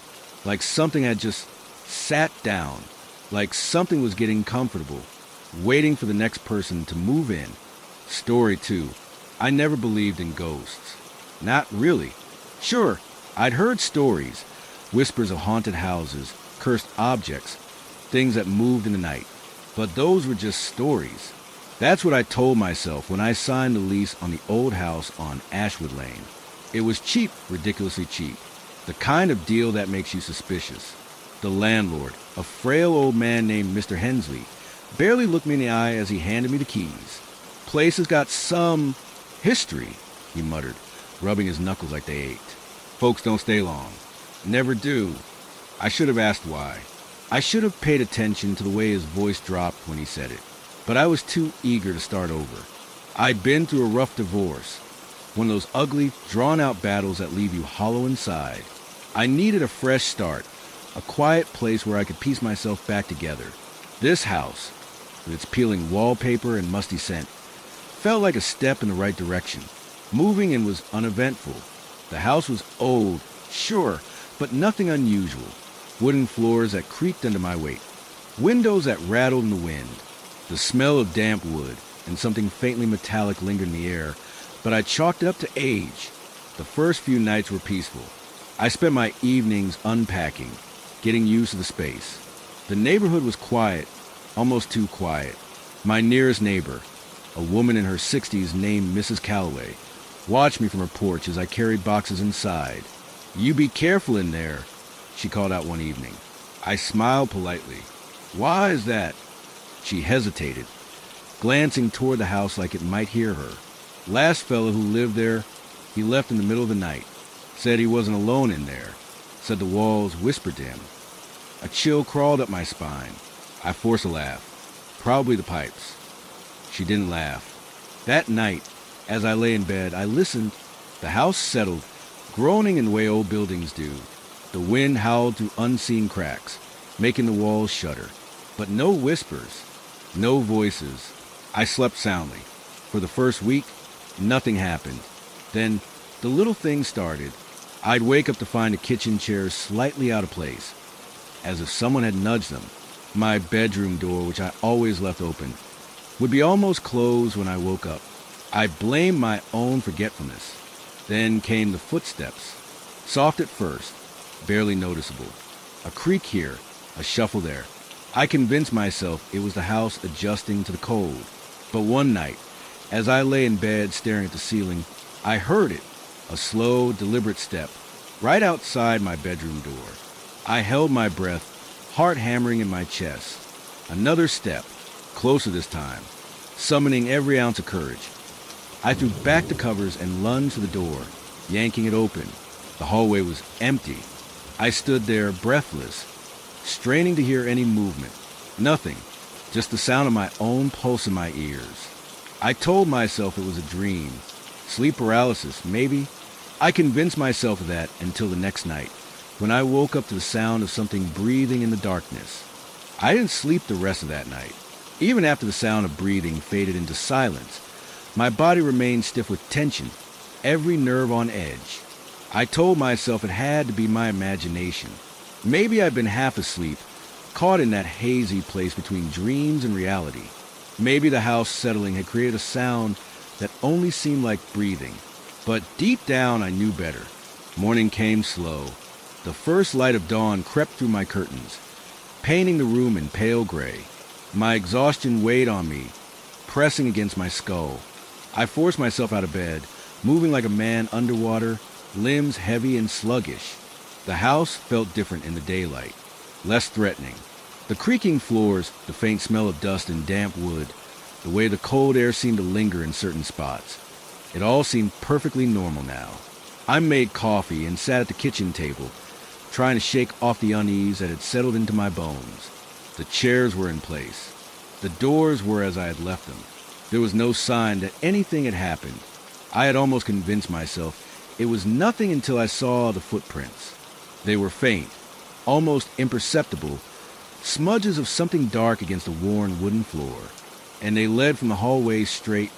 like something had just sat down, like something was getting comfortable, waiting for the next person to move in. Story 2. I never believed in ghosts. Not really. Sure, I'd heard stories, whispers of haunted houses, cursed objects, things that moved in the night. But those were just stories. That's what I told myself when I signed the lease on the old house on Ashwood Lane. It was cheap, ridiculously cheap. The kind of deal that makes you suspicious. The landlord, a frail old man named Mr. Hensley, barely looked me in the eye as he handed me the keys. Place has got some history, he muttered, rubbing his knuckles like they ached. Folks don't stay long. Never do. I should have asked why. I should have paid attention to the way his voice dropped when he said it. But I was too eager to start over. I'd been through a rough divorce, one of those ugly, drawn-out battles that leave you hollow inside. I needed a fresh start, a quiet place where I could piece myself back together. This house, with its peeling wallpaper and musty scent, felt like a step in the right direction. Moving in was uneventful. The house was old, sure, but nothing unusual. Wooden floors that creaked under my weight. Windows that rattled in the wind. The smell of damp wood and something faintly metallic lingered in the air, but I chalked it up to age. The first few nights were peaceful. I spent my evenings unpacking, getting used to the space. The neighborhood was quiet, almost too quiet. My nearest neighbor, a woman in her 60s named Mrs. Calloway, watched me from her porch as I carried boxes inside. "You be careful in there," she called out one evening. I smiled politely. "Why is that?" She hesitated, glancing toward the house like it might hear her. "Last fellow who lived there, he left in the middle of the night. Said he wasn't alone in there. Said the walls whispered to him." A chill crawled up my spine. I forced a laugh. Probably the pipes. She didn't laugh. That night, as I lay in bed, I listened. The house settled, groaning in the way old buildings do. The wind howled through unseen cracks, making the walls shudder. But no whispers, no voices. I slept soundly. For the first week, nothing happened. Then, the little things started. I'd wake up to find the kitchen chairs slightly out of place, as if someone had nudged them. My bedroom door, which I always left open, would be almost closed when I woke up. I blamed my own forgetfulness. Then came the footsteps. Soft at first, barely noticeable. A creak here, a shuffle there. I convinced myself it was the house adjusting to the cold. But one night, as I lay in bed staring at the ceiling, I heard it, a slow, deliberate step, right outside my bedroom door. I held my breath, heart hammering in my chest. Another step, closer this time, summoning every ounce of courage. I threw back the covers and lunged to the door, yanking it open. The hallway was empty. I stood there, breathless, straining to hear any movement. Nothing, just the sound of my own pulse in my ears. I told myself it was a dream. Sleep paralysis, maybe. I convinced myself of that until the next night, when I woke up to the sound of something breathing in the darkness. I didn't sleep the rest of that night. Even after the sound of breathing faded into silence, My body remained stiff with tension, every nerve on edge. I told myself it had to be my imagination. Maybe I'd been half asleep, caught in that hazy place between dreams and reality. Maybe the house settling had created a sound that only seemed like breathing. But deep down, I knew better. Morning came slow. The first light of dawn crept through my curtains, painting the room in pale gray. My exhaustion weighed on me, pressing against my skull. I forced myself out of bed, moving like a man underwater, limbs heavy and sluggish. The house felt different in the daylight, less threatening. The creaking floors, the faint smell of dust and damp wood, the way the cold air seemed to linger in certain spots. It all seemed perfectly normal now. I made coffee and sat at the kitchen table, trying to shake off the unease that had settled into my bones. The chairs were in place. The doors were as I had left them. There was no sign that anything had happened. I had almost convinced myself it was nothing until I saw the footprints. They were faint, almost imperceptible, smudges of something dark against the worn wooden floor, and they led from the hallway straight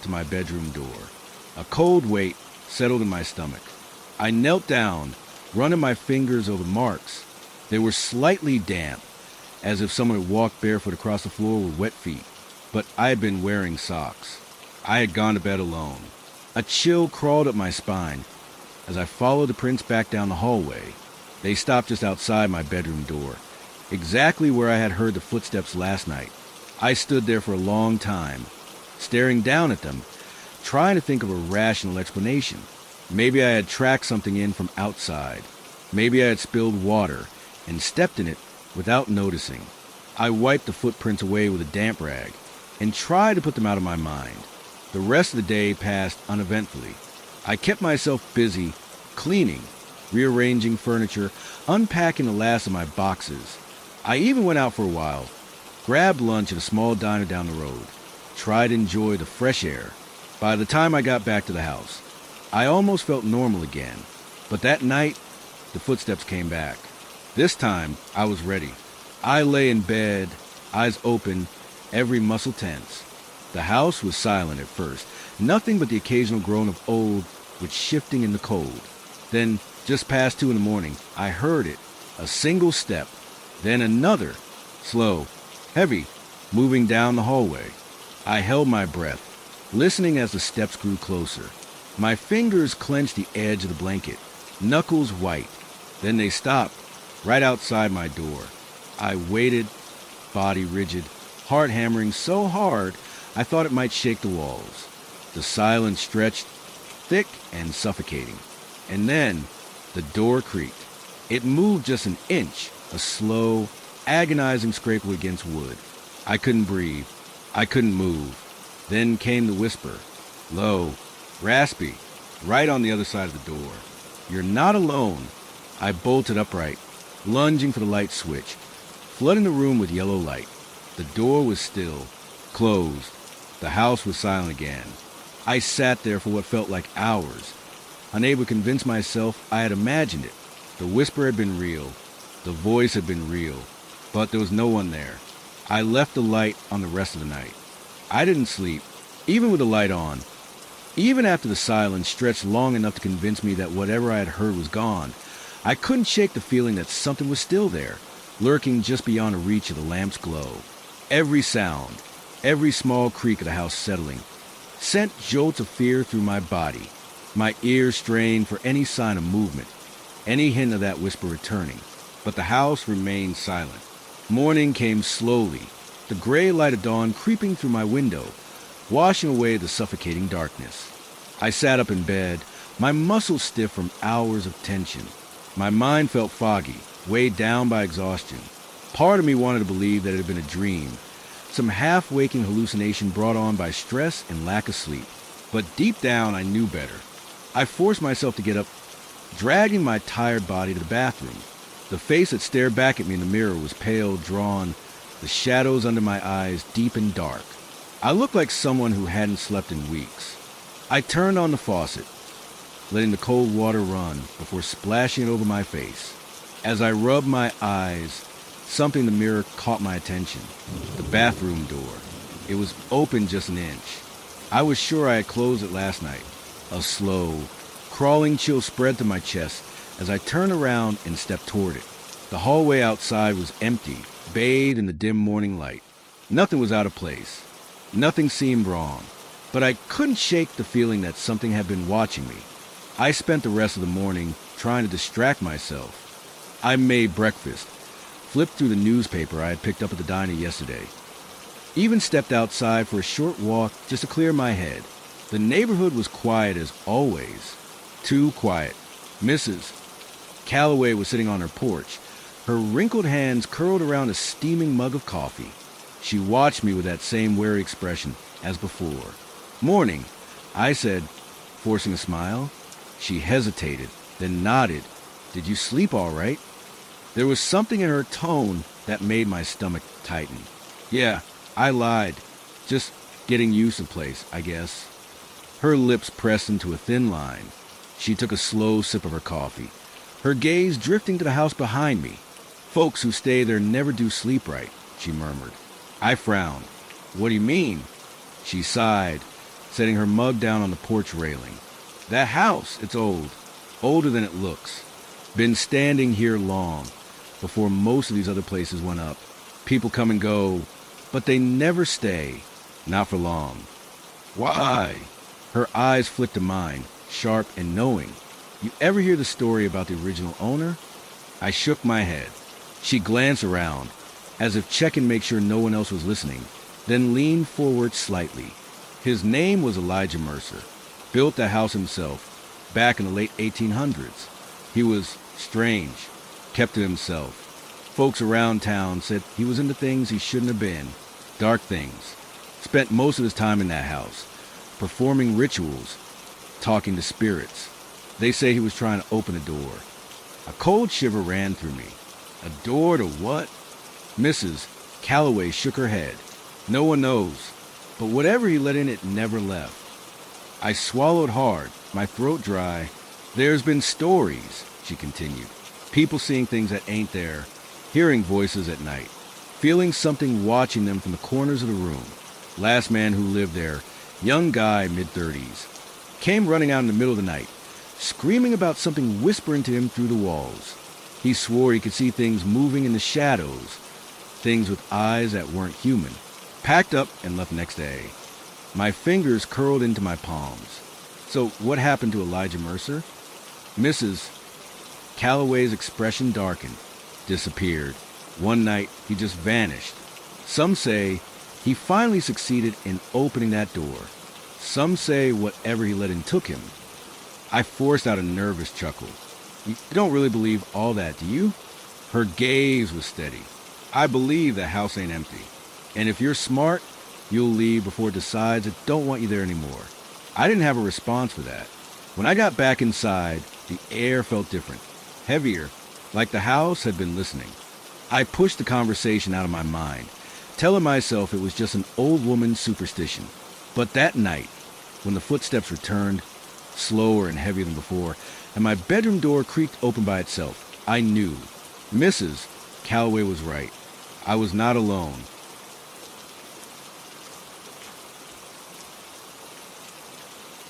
to my bedroom door. A cold weight settled in my stomach. I knelt down, running my fingers over marks. They were slightly damp, as if someone had walked barefoot across the floor with wet feet. But I had been wearing socks. I had gone to bed alone. A chill crawled up my spine as I followed the prints back down the hallway. They stopped just outside my bedroom door, exactly where I had heard the footsteps last night. I stood there for a long time, staring down at them, trying to think of a rational explanation. Maybe I had tracked something in from outside. Maybe I had spilled water and stepped in it without noticing. I wiped the footprints away with a damp rag and tried to put them out of my mind. The rest of the day passed uneventfully. I kept myself busy, cleaning, rearranging furniture, unpacking the last of my boxes. I even went out for a while, grabbed lunch at a small diner down the road, tried to enjoy the fresh air. By the time I got back to the house, I almost felt normal again. But that night, the footsteps came back. This time, I was ready. I lay in bed, eyes open, every muscle tense. The house was silent at first, nothing but the occasional groan of old wood shifting in the cold. Then, just past 2 a.m, I heard it, a single step, then another, slow, heavy, moving down the hallway. I held my breath, listening as the steps grew closer. My fingers clenched the edge of the blanket, knuckles white. Then they stopped, right outside my door. I waited, body rigid, heart hammering so hard I thought it might shake the walls. The silence stretched, thick and suffocating. And then the door creaked. It moved just an inch, a slow, agonizing scrape against wood. I couldn't breathe. I couldn't move. Then came the whisper, low, raspy, right on the other side of the door. "You're not alone." I bolted upright, lunging for the light switch, flooding the room with yellow light. The door was still, closed. The house was silent again. I sat there for what felt like hours, unable to convince myself I had imagined it. The whisper had been real. The voice had been real. But there was no one there. I left the light on the rest of the night. I didn't sleep, even with the light on. Even after the silence stretched long enough to convince me that whatever I had heard was gone, I couldn't shake the feeling that something was still there, lurking just beyond the reach of the lamp's glow. Every sound, every small creak of the house settling, sent jolts of fear through my body. My ears strained for any sign of movement, any hint of that whisper returning. But the house remained silent. Morning came slowly, the gray light of dawn creeping through my window, washing away the suffocating darkness. I sat up in bed, my muscles stiff from hours of tension. My mind felt foggy, weighed down by exhaustion. Part of me wanted to believe that it had been a dream, some half-waking hallucination brought on by stress and lack of sleep. But deep down, I knew better. I forced myself to get up, dragging my tired body to the bathroom. The face that stared back at me in the mirror was pale, drawn, the shadows under my eyes deep and dark. I looked like someone who hadn't slept in weeks. I turned on the faucet, letting the cold water run before splashing it over my face. As I rubbed my eyes, something in the mirror caught my attention. The bathroom door. It was open just an inch. I was sure I had closed it last night. A slow, crawling chill spread through my chest as I turned around and stepped toward it. The hallway outside was empty, bathed in the dim morning light. Nothing was out of place. Nothing seemed wrong. But I couldn't shake the feeling that something had been watching me. I spent the rest of the morning trying to distract myself. I made breakfast, flipped through the newspaper I had picked up at the diner yesterday. Even stepped outside for a short walk just to clear my head. The neighborhood was quiet as always. Too quiet. Mrs. Calloway was sitting on her porch, her wrinkled hands curled around a steaming mug of coffee. She watched me with that same wary expression as before. "Morning," I said, forcing a smile. She hesitated, then nodded. "Did you sleep all right?" There was something in her tone that made my stomach tighten. "Yeah, I lied. Just getting used to the place, I guess." Her lips pressed into a thin line. She took a slow sip of her coffee, her gaze drifting to the house behind me. "Folks who stay there never do sleep right," she murmured. I frowned. "What do you mean?" She sighed, setting her mug down on the porch railing. "That house, it's old. Older than it looks. Been standing here long, before most of these other places went up. People come and go, but they never stay. Not for long." "Why?" Her eyes flicked to mine, sharp and knowing. "You ever hear the story about the original owner?" I shook my head. She glanced around, as if checking to make sure no one else was listening, then leaned forward slightly. "His name was Elijah Mercer. Built the house himself, back in the late 1800s. He was strange, kept to himself. Folks around town said he was into things he shouldn't have been, dark things. Spent most of his time in that house, performing rituals, talking to spirits. They say he was trying to open a door." A cold shiver ran through me. "A door to what?" Mrs. Calloway shook her head. "No one knows, but whatever he let in, it never left." I swallowed hard, my throat dry. "There's been stories," she continued. "People seeing things that ain't there, hearing voices at night, feeling something watching them from the corners of the room. Last man who lived there, young guy, mid-30s, came running out in the middle of the night, screaming about something whispering to him through the walls. He swore he could see things moving in the shadows, things with eyes that weren't human. Packed up and left next day." My fingers curled into my palms. "So what happened to Elijah Mercer?" Mrs. Calloway's expression darkened, disappeared. "One night, he just vanished. Some say he finally succeeded in opening that door. Some say whatever he let in took him." I forced out a nervous chuckle. "You don't really believe all that, do you?" Her gaze was steady. "I believe the house ain't empty. And if you're smart, you'll leave before it decides it don't want you there anymore." I didn't have a response for that. When I got back inside, the air felt different, heavier, like the house had been listening. I pushed the conversation out of my mind, telling myself it was just an old woman's superstition. But that night, when the footsteps returned, slower and heavier than before, and my bedroom door creaked open by itself, I knew Mrs. Calloway was right. I was not alone.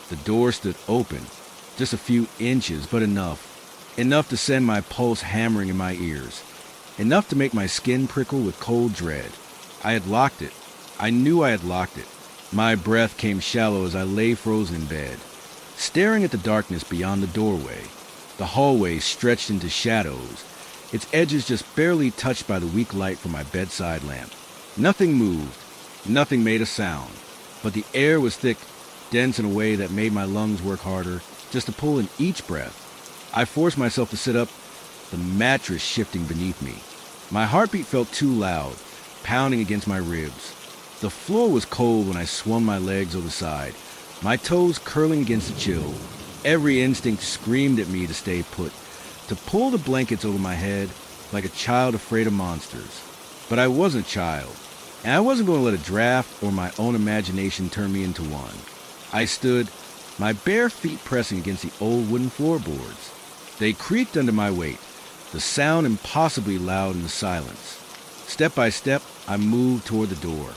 The door stood open, just a few inches, but enough. Enough to send my pulse hammering in my ears. Enough to make my skin prickle with cold dread. I had locked it. I knew I had locked it. My breath came shallow as I lay frozen in bed, staring at the darkness beyond the doorway. The hallway stretched into shadows, its edges just barely touched by the weak light from my bedside lamp. Nothing moved. Nothing made a sound. But the air was thick, dense in a way that made my lungs work harder just to pull in each breath. I forced myself to sit up, the mattress shifting beneath me. My heartbeat felt too loud, pounding against my ribs. The floor was cold when I swung my legs over the side, my toes curling against the chill. Every instinct screamed at me to stay put, to pull the blankets over my head like a child afraid of monsters. But I wasn't a child, and I wasn't going to let a draft or my own imagination turn me into one. I stood, my bare feet pressing against the old wooden floorboards. They creaked under my weight, the sound impossibly loud in the silence. Step by step, I moved toward the door.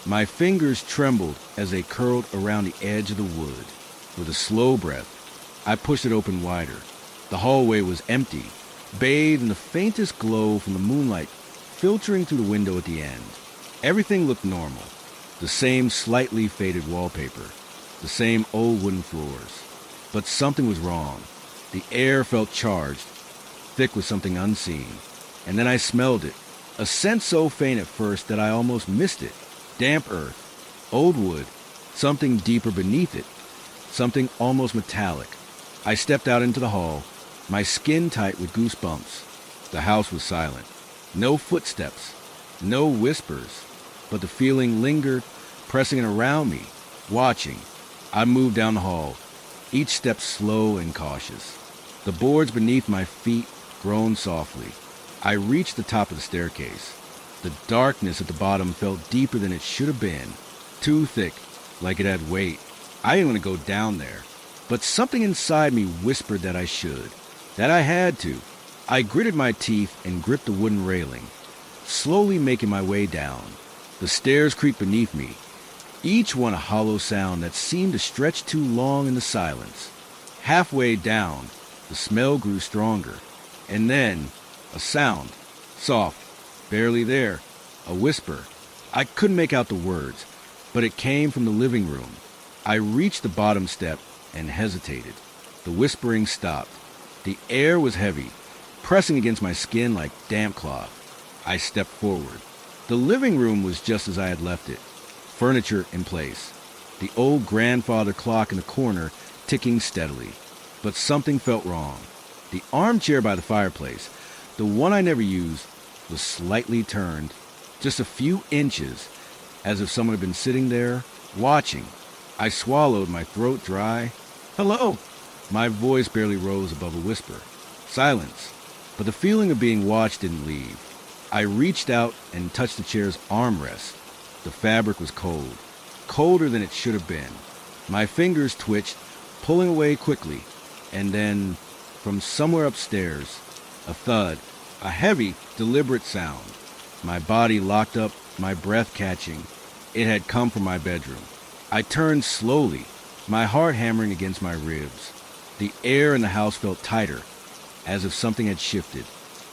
My fingers trembled as they curled around the edge of the wood. With a slow breath, I pushed it open wider. The hallway was empty, bathed in the faintest glow from the moonlight filtering through the window at the end. Everything looked normal. The same slightly faded wallpaper, the same old wooden floors. But something was wrong. The air felt charged, thick with something unseen. And then I smelled it, a scent so faint at first that I almost missed it. Damp earth, old wood, something deeper beneath it, something almost metallic. I stepped out into the hall, my skin tight with goosebumps. The house was silent. No footsteps, no whispers, but the feeling lingered, pressing it around me, watching. I moved down the hall, each step slow and cautious. The boards beneath my feet groaned softly. I reached the top of the staircase. The darkness at the bottom felt deeper than it should have been, too thick, like it had weight. I didn't want to go down there, but something inside me whispered that I should, that I had to. I gritted my teeth and gripped the wooden railing, slowly making my way down. The stairs creaked beneath me, each one a hollow sound that seemed to stretch too long in the silence. Halfway down, the smell grew stronger, and then a sound, soft, barely there, a whisper. I couldn't make out the words, but it came from the living room. I reached the bottom step and hesitated. The whispering stopped. The air was heavy, pressing against my skin like damp cloth. I stepped forward. The living room was just as I had left it, furniture in place, the old grandfather clock in the corner ticking steadily. But something felt wrong. The armchair by the fireplace, the one I never used, was slightly turned, just a few inches, as if someone had been sitting there, watching. I swallowed, my throat dry. "Hello!" My voice barely rose above a whisper. Silence. But the feeling of being watched didn't leave. I reached out and touched the chair's armrest. The fabric was cold, colder than it should have been. My fingers twitched, pulling away quickly, and then, from somewhere upstairs, a thud, a heavy, deliberate sound. My body locked up, my breath catching. It had come from my bedroom. I turned slowly, my heart hammering against my ribs. The air in the house felt tighter, as if something had shifted.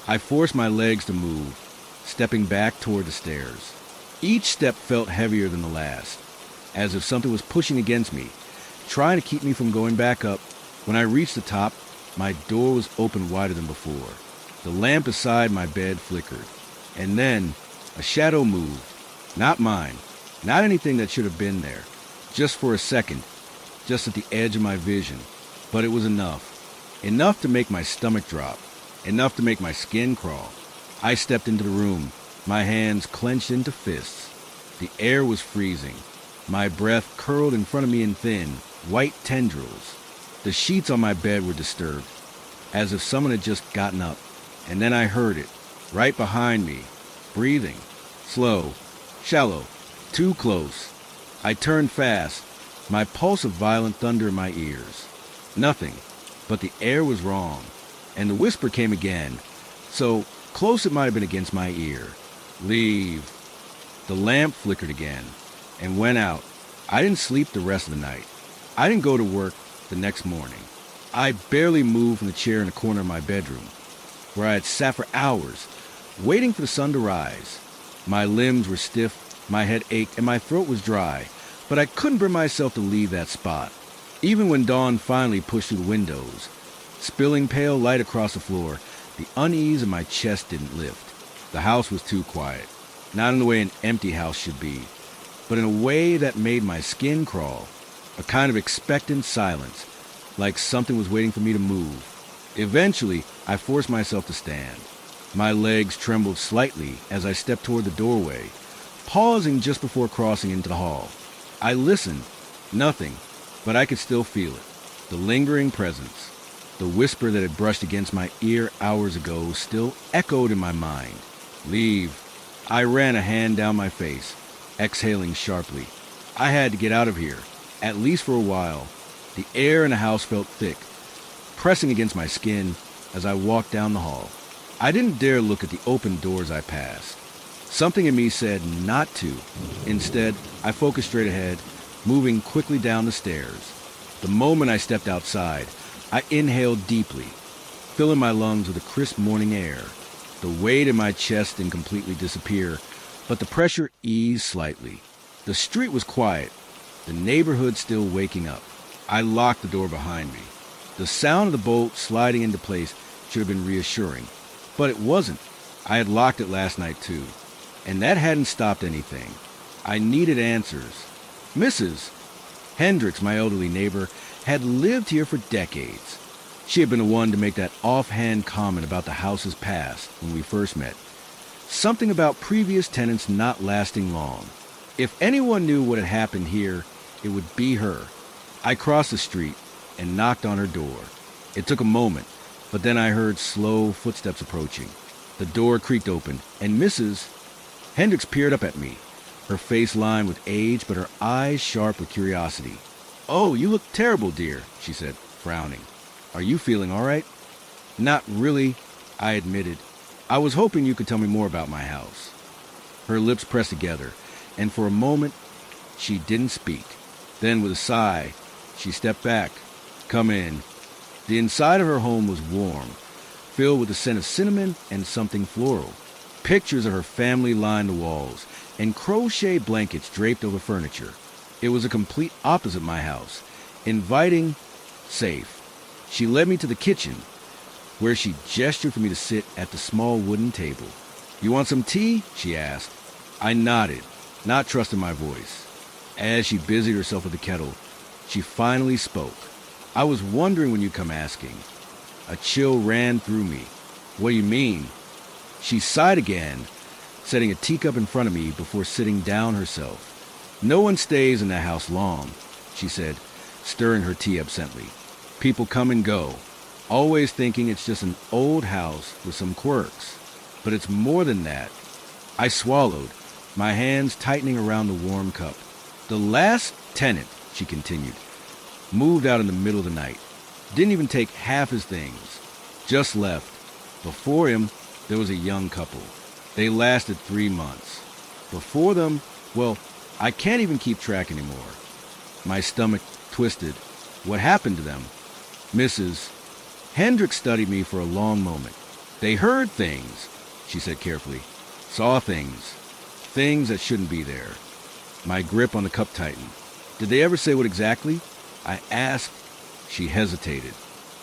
I forced my legs to move, stepping back toward the stairs. Each step felt heavier than the last, as if something was pushing against me, trying to keep me from going back up. When I reached the top, my door was open wider than before. The lamp beside my bed flickered, and then a shadow moved. Not mine, not anything that should have been there. Just for a second, just at the edge of my vision. But it was enough. Enough to make my stomach drop. Enough to make my skin crawl. I stepped into the room, my hands clenched into fists. The air was freezing. My breath curled in front of me in thin, white tendrils. The sheets on my bed were disturbed, as if someone had just gotten up. And then I heard it, right behind me, breathing, slow, shallow, too close. I turned fast, my pulse of violent thunder in my ears. Nothing, but the air was wrong, and the whisper came again, so close it might have been against my ear. "Leave." The lamp flickered again, and went out. I didn't sleep the rest of the night. I didn't go to work the next morning. I barely moved from the chair in the corner of my bedroom, where I had sat for hours, waiting for the sun to rise. My limbs were stiff, my head ached, and my throat was dry, but I couldn't bring myself to leave that spot. Even when dawn finally pushed through the windows, spilling pale light across the floor, the unease in my chest didn't lift. The house was too quiet, not in the way an empty house should be, but in a way that made my skin crawl, a kind of expectant silence, like something was waiting for me to move. Eventually, I forced myself to stand. My legs trembled slightly as I stepped toward the doorway, pausing just before crossing into the hall. I listened. Nothing, but I could still feel it. The lingering presence. The whisper that had brushed against my ear hours ago still echoed in my mind. "Leave." I ran a hand down my face, exhaling sharply. I had to get out of here, at least for a while. The air in the house felt thick, pressing against my skin as I walked down the hall. I didn't dare look at the open doors I passed. Something in me said not to. Instead, I focused straight ahead, moving quickly down the stairs. The moment I stepped outside, I inhaled deeply, filling my lungs with the crisp morning air. The weight in my chest didn't completely disappear, but the pressure eased slightly. The street was quiet, the neighborhood still waking up. I locked the door behind me. The sound of the bolt sliding into place should have been reassuring, but it wasn't. I had locked it last night too, and that hadn't stopped anything. I needed answers. Mrs. Hendricks, my elderly neighbor, had lived here for decades. She had been the one to make that offhand comment about the house's past when we first met. Something about previous tenants not lasting long. If anyone knew what had happened here, it would be her. I crossed the street and knocked on her door. It took a moment, but then I heard slow footsteps approaching. The door creaked open, and Mrs. Hendricks peered up at me, her face lined with age, but her eyes sharp with curiosity. "Oh, you look terrible, dear," she said, frowning. "Are you feeling all right?" "Not really," I admitted. "I was hoping you could tell me more about my house." Her lips pressed together, and for a moment, she didn't speak. Then, with a sigh, she stepped back. "Come in." The inside of her home was warm, filled with the scent of cinnamon and something floral. Pictures of her family lined the walls, and crochet blankets draped over furniture. It was a complete opposite my house, inviting, safe. She led me to the kitchen, where she gestured for me to sit at the small wooden table. "You want some tea?" she asked. I nodded, not trusting my voice. As she busied herself with the kettle, she finally spoke. "I was wondering when you'd come asking." A chill ran through me. "What do you mean?" She sighed again, setting a teacup in front of me before sitting down herself. "No one stays in that house long," she said, stirring her tea absently. "People come and go, always thinking it's just an old house with some quirks. But it's more than that." I swallowed, my hands tightening around the warm cup. "The last tenant," she continued, "moved out in the middle of the night. Didn't even take half his things. Just left. Before him, there was a young couple. They lasted 3 months. Before them, well, I can't even keep track anymore." My stomach twisted. "What happened to them?" Mrs. Hendricks studied me for a long moment. "They heard things," she said carefully. "Saw things. Things that shouldn't be there." My grip on the cup tightened. "Did they ever say what exactly?" I asked. She hesitated.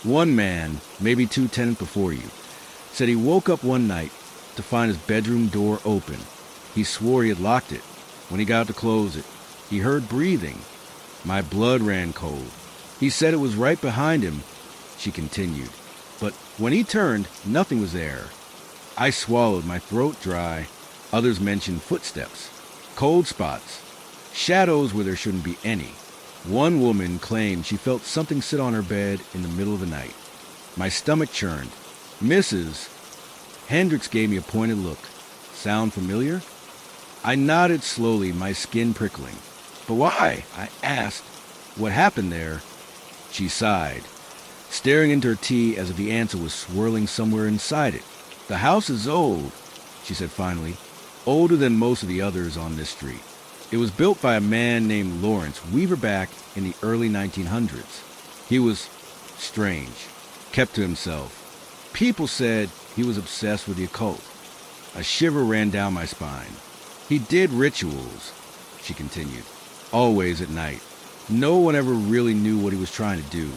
"One man, maybe 2 tenants before you, said he woke up one night to find his bedroom door open. He swore he had locked it. When he got to close it, he heard breathing. My blood ran cold. He said it was right behind him," she continued. "But when he turned, nothing was there." I swallowed, my throat dry. Others mentioned footsteps, cold spots, shadows where there shouldn't be any. One woman claimed she felt something sit on her bed in the middle of the night. My stomach churned. Mrs. Hendricks gave me a pointed look. "Sound familiar?" I nodded slowly, my skin prickling. "But why?" I asked. "What happened there?" She sighed, staring into her tea as if the answer was swirling somewhere inside it. "The house is old," she said finally. "Older than most of the others on this street. It was built by a man named Lawrence Weaver back in the early 1900s. He was strange, kept to himself. People said he was obsessed with the occult." A shiver ran down my spine. "He did rituals," she continued, "always at night. No one ever really knew what he was trying to do,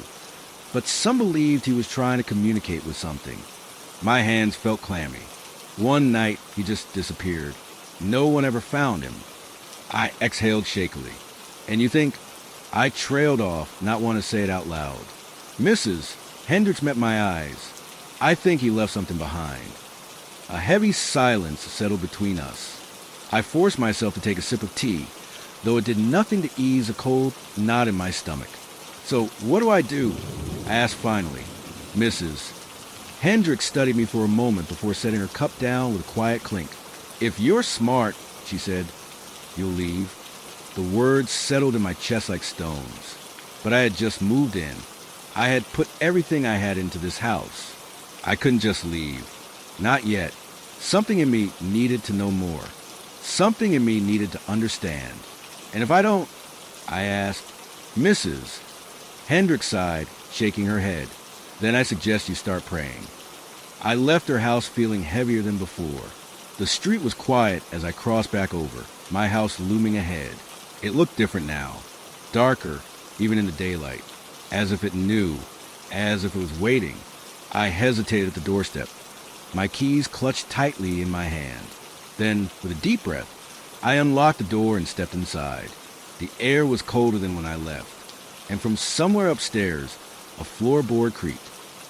but some believed he was trying to communicate with something." My hands felt clammy. "One night, he just disappeared. No one ever found him." I exhaled shakily. "And you think—" I trailed off, not wanting to say it out loud. Mrs. Hendricks met my eyes. "I think he left something behind." A heavy silence settled between us. I forced myself to take a sip of tea, though it did nothing to ease a cold knot in my stomach. "So what do I do?" I asked finally. Mrs. Hendricks studied me for a moment before setting her cup down with a quiet clink. "If you're smart," she said, "you'll leave." The words settled in my chest like stones. But I had just moved in. I had put everything I had into this house. I couldn't just leave. Not yet. Something in me needed to know more. Something in me needed to understand. And if I don't, I asked, Mrs. Hendricks sighed, shaking her head. Then I suggest you start praying. I left her house feeling heavier than before. The street was quiet as I crossed back over, my house looming ahead. It looked different now, darker, even in the daylight, as if it knew, as if it was waiting. I hesitated at the doorstep, my keys clutched tightly in my hand. Then, with a deep breath, I unlocked the door and stepped inside. The air was colder than when I left, and from somewhere upstairs, a floorboard creaked.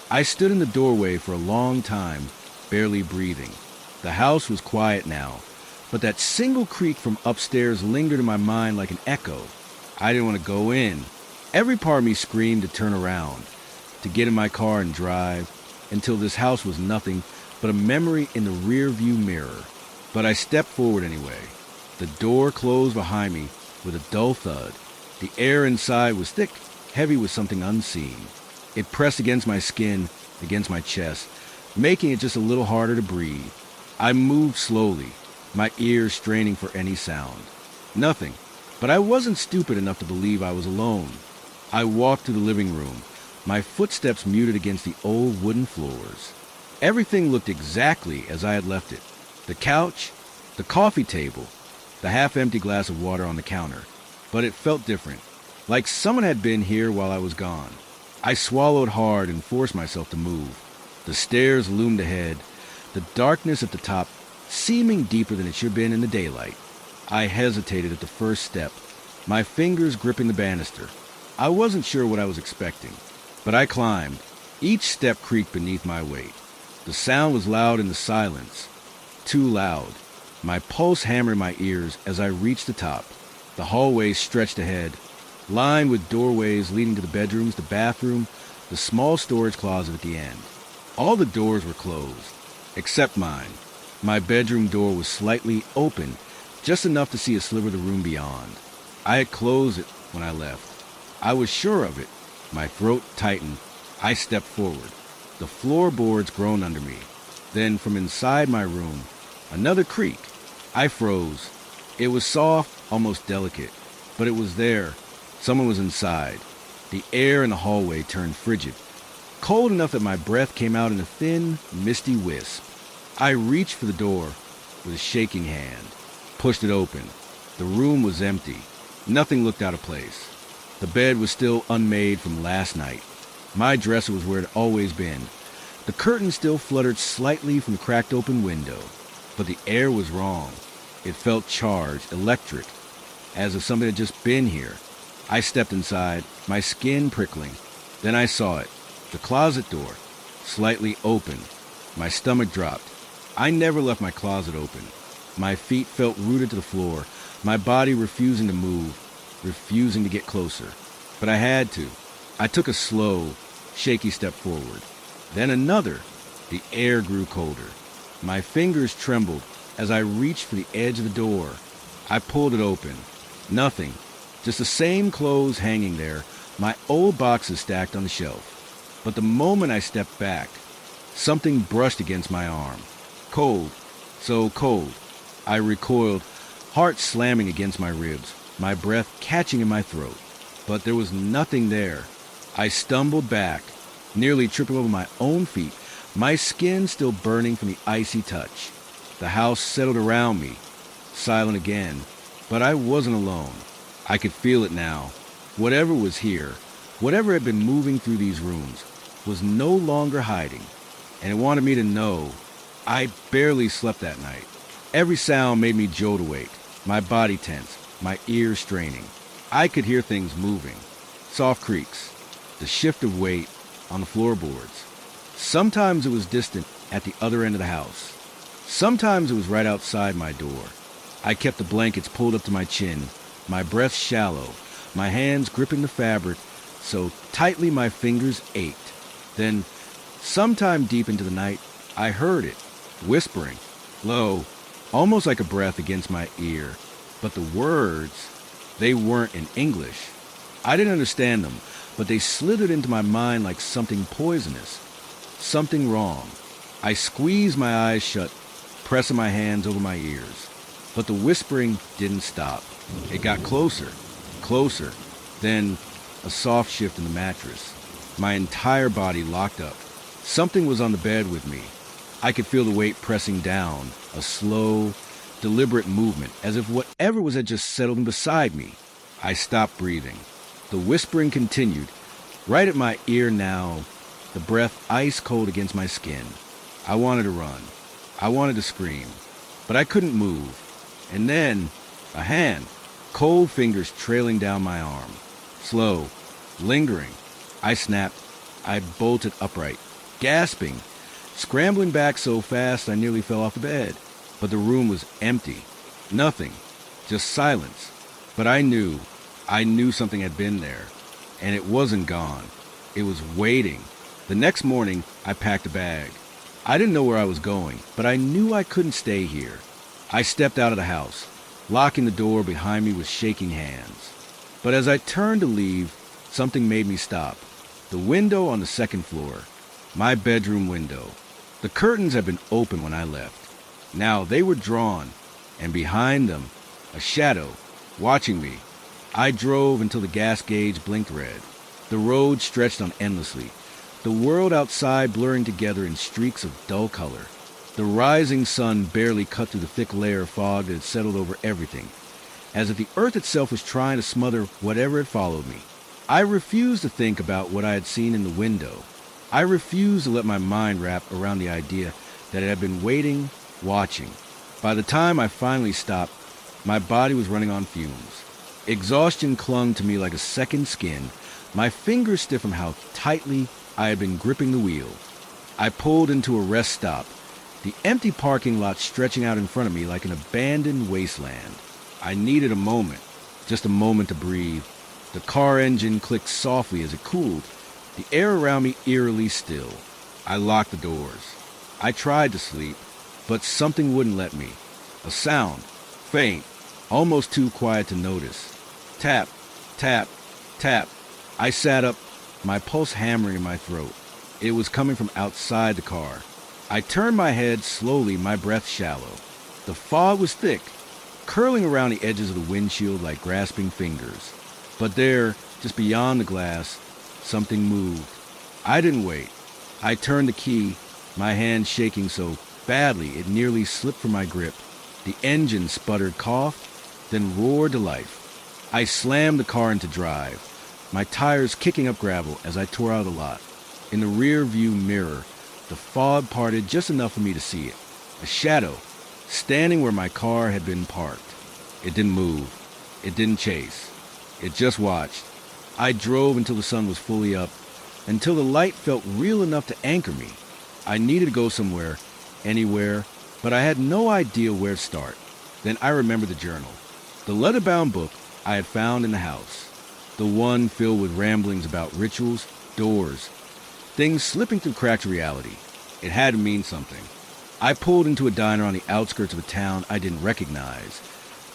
I stood in the doorway for a long time, barely breathing. The house was quiet now, but that single creak from upstairs lingered in my mind like an echo. I didn't want to go in. Every part of me screamed to turn around, to get in my car and drive, until this house was nothing but a memory in the rear-view mirror. But I stepped forward anyway. The door closed behind me with a dull thud. The air inside was thick, heavy with something unseen. It pressed against my skin, against my chest, making it just a little harder to breathe. I moved slowly, my ears straining for any sound. Nothing, but I wasn't stupid enough to believe I was alone. I walked to the living room, my footsteps muted against the old wooden floors. Everything looked exactly as I had left it. The couch, the coffee table, the half-empty glass of water on the counter. But it felt different, like someone had been here while I was gone. I swallowed hard and forced myself to move. The stairs loomed ahead, the darkness at the top seeming deeper than it should have been in the daylight. I hesitated at the first step, my fingers gripping the banister. I wasn't sure what I was expecting, but I climbed. Each step creaked beneath my weight. The sound was loud in the silence, too loud. My pulse hammered in my ears as I reached the top. The hallway stretched ahead, lined with doorways leading to the bedrooms, the bathroom, the small storage closet at the end. All the doors were closed, except mine. My bedroom door was slightly open, just enough to see a sliver of the room beyond. I had closed it when I left. I was sure of it. My throat tightened. I stepped forward. The floorboards groaned under me. Then, from inside my room, another creak. I froze. It was soft, almost delicate, but it was there. Someone was inside. The air in the hallway turned frigid, cold enough that my breath came out in a thin, misty wisp. I reached for the door with a shaking hand, pushed it open. The room was empty. Nothing looked out of place. The bed was still unmade from last night. My dresser was where it had always been. The curtains still fluttered slightly from the cracked open window, but the air was wrong. It felt charged, electric, as if something had just been here. I stepped inside, my skin prickling. Then I saw it, the closet door, slightly open. My stomach dropped. I never left my closet open. My feet felt rooted to the floor, my body refusing to move, refusing to get closer. But I had to. I took a slow, shaky step forward. Then another. The air grew colder. My fingers trembled as I reached for the edge of the door. I pulled it open. Nothing. Just the same clothes hanging there, my old boxes stacked on the shelf. But the moment I stepped back, something brushed against my arm. Cold. So cold. I recoiled, heart slamming against my ribs, my breath catching in my throat. But there was nothing there. I stumbled back, nearly tripping over my own feet, my skin still burning from the icy touch. The house settled around me, silent again, but I wasn't alone. I could feel it now. Whatever was here, whatever had been moving through these rooms, was no longer hiding, and it wanted me to know. I barely slept that night. Every sound made me jolt awake, my body tense, my ears straining. I could hear things moving, soft creaks, the shift of weight on the floorboards. Sometimes it was distant at the other end of the house. Sometimes it was right outside my door. I kept the blankets pulled up to my chin, my breath shallow, my hands gripping the fabric so tightly my fingers ached. Then, sometime deep into the night, I heard it, whispering, low, almost like a breath against my ear. But the words, they weren't in English. I didn't understand them, but they slithered into my mind like something poisonous, something wrong. I squeezed my eyes shut, pressing my hands over my ears. But the whispering didn't stop. It got closer, closer, then a soft shift in the mattress. My entire body locked up. Something was on the bed with me. I could feel the weight pressing down, a slow, deliberate movement, as if whatever was had just settled in beside me. I stopped breathing. The whispering continued, right at my ear now, the breath ice cold against my skin. I wanted to run. I wanted to scream, but I couldn't move. And then, a hand, cold fingers trailing down my arm. Slow, lingering. I snapped. I bolted upright, gasping, scrambling back so fast I nearly fell off the bed. But the room was empty. Nothing. Just silence. But I knew something had been there. And it wasn't gone. It was waiting. The next morning, I packed a bag. I didn't know where I was going, but I knew I couldn't stay here. I stepped out of the house, locking the door behind me with shaking hands. But as I turned to leave, something made me stop. The window on the second floor. My bedroom window. The curtains had been open when I left. Now they were drawn, and behind them, a shadow, watching me. I drove until the gas gauge blinked red. The road stretched on endlessly, the world outside blurring together in streaks of dull color. The rising sun barely cut through the thick layer of fog that had settled over everything, as if the earth itself was trying to smother whatever had followed me. I refused to think about what I had seen in the window. I refused to let my mind wrap around the idea that it had been waiting, watching. By the time I finally stopped, my body was running on fumes. Exhaustion clung to me like a second skin, my fingers stiff from how tightly I had been gripping the wheel. I pulled into a rest stop, the empty parking lot stretching out in front of me like an abandoned wasteland. I needed a moment, just a moment to breathe. The car engine clicked softly as it cooled, the air around me eerily still. I locked the doors. I tried to sleep, but something wouldn't let me. A sound, faint, almost too quiet to notice. Tap, tap, tap. I sat up, my pulse hammering in my throat. It was coming from outside the car. I turned my head slowly, my breath shallow. The fog was thick, curling around the edges of the windshield like grasping fingers. But there, just beyond the glass, something moved. I didn't wait. I turned the key, my hand shaking so badly it nearly slipped from my grip. The engine sputtered, coughed, then roared to life. I slammed the car into drive, my tires kicking up gravel as I tore out of the lot. In the rear view mirror, the fog parted just enough for me to see it. A shadow, standing where my car had been parked. It didn't move. It didn't chase. It just watched. I drove until the sun was fully up, until the light felt real enough to anchor me. I needed to go somewhere, anywhere, but I had no idea where to start. Then I remembered the journal, the leather-bound book I had found in the house, the one filled with ramblings about rituals, doors, things slipping through cracks of reality. It had to mean something. I pulled into a diner on the outskirts of a town I didn't recognize,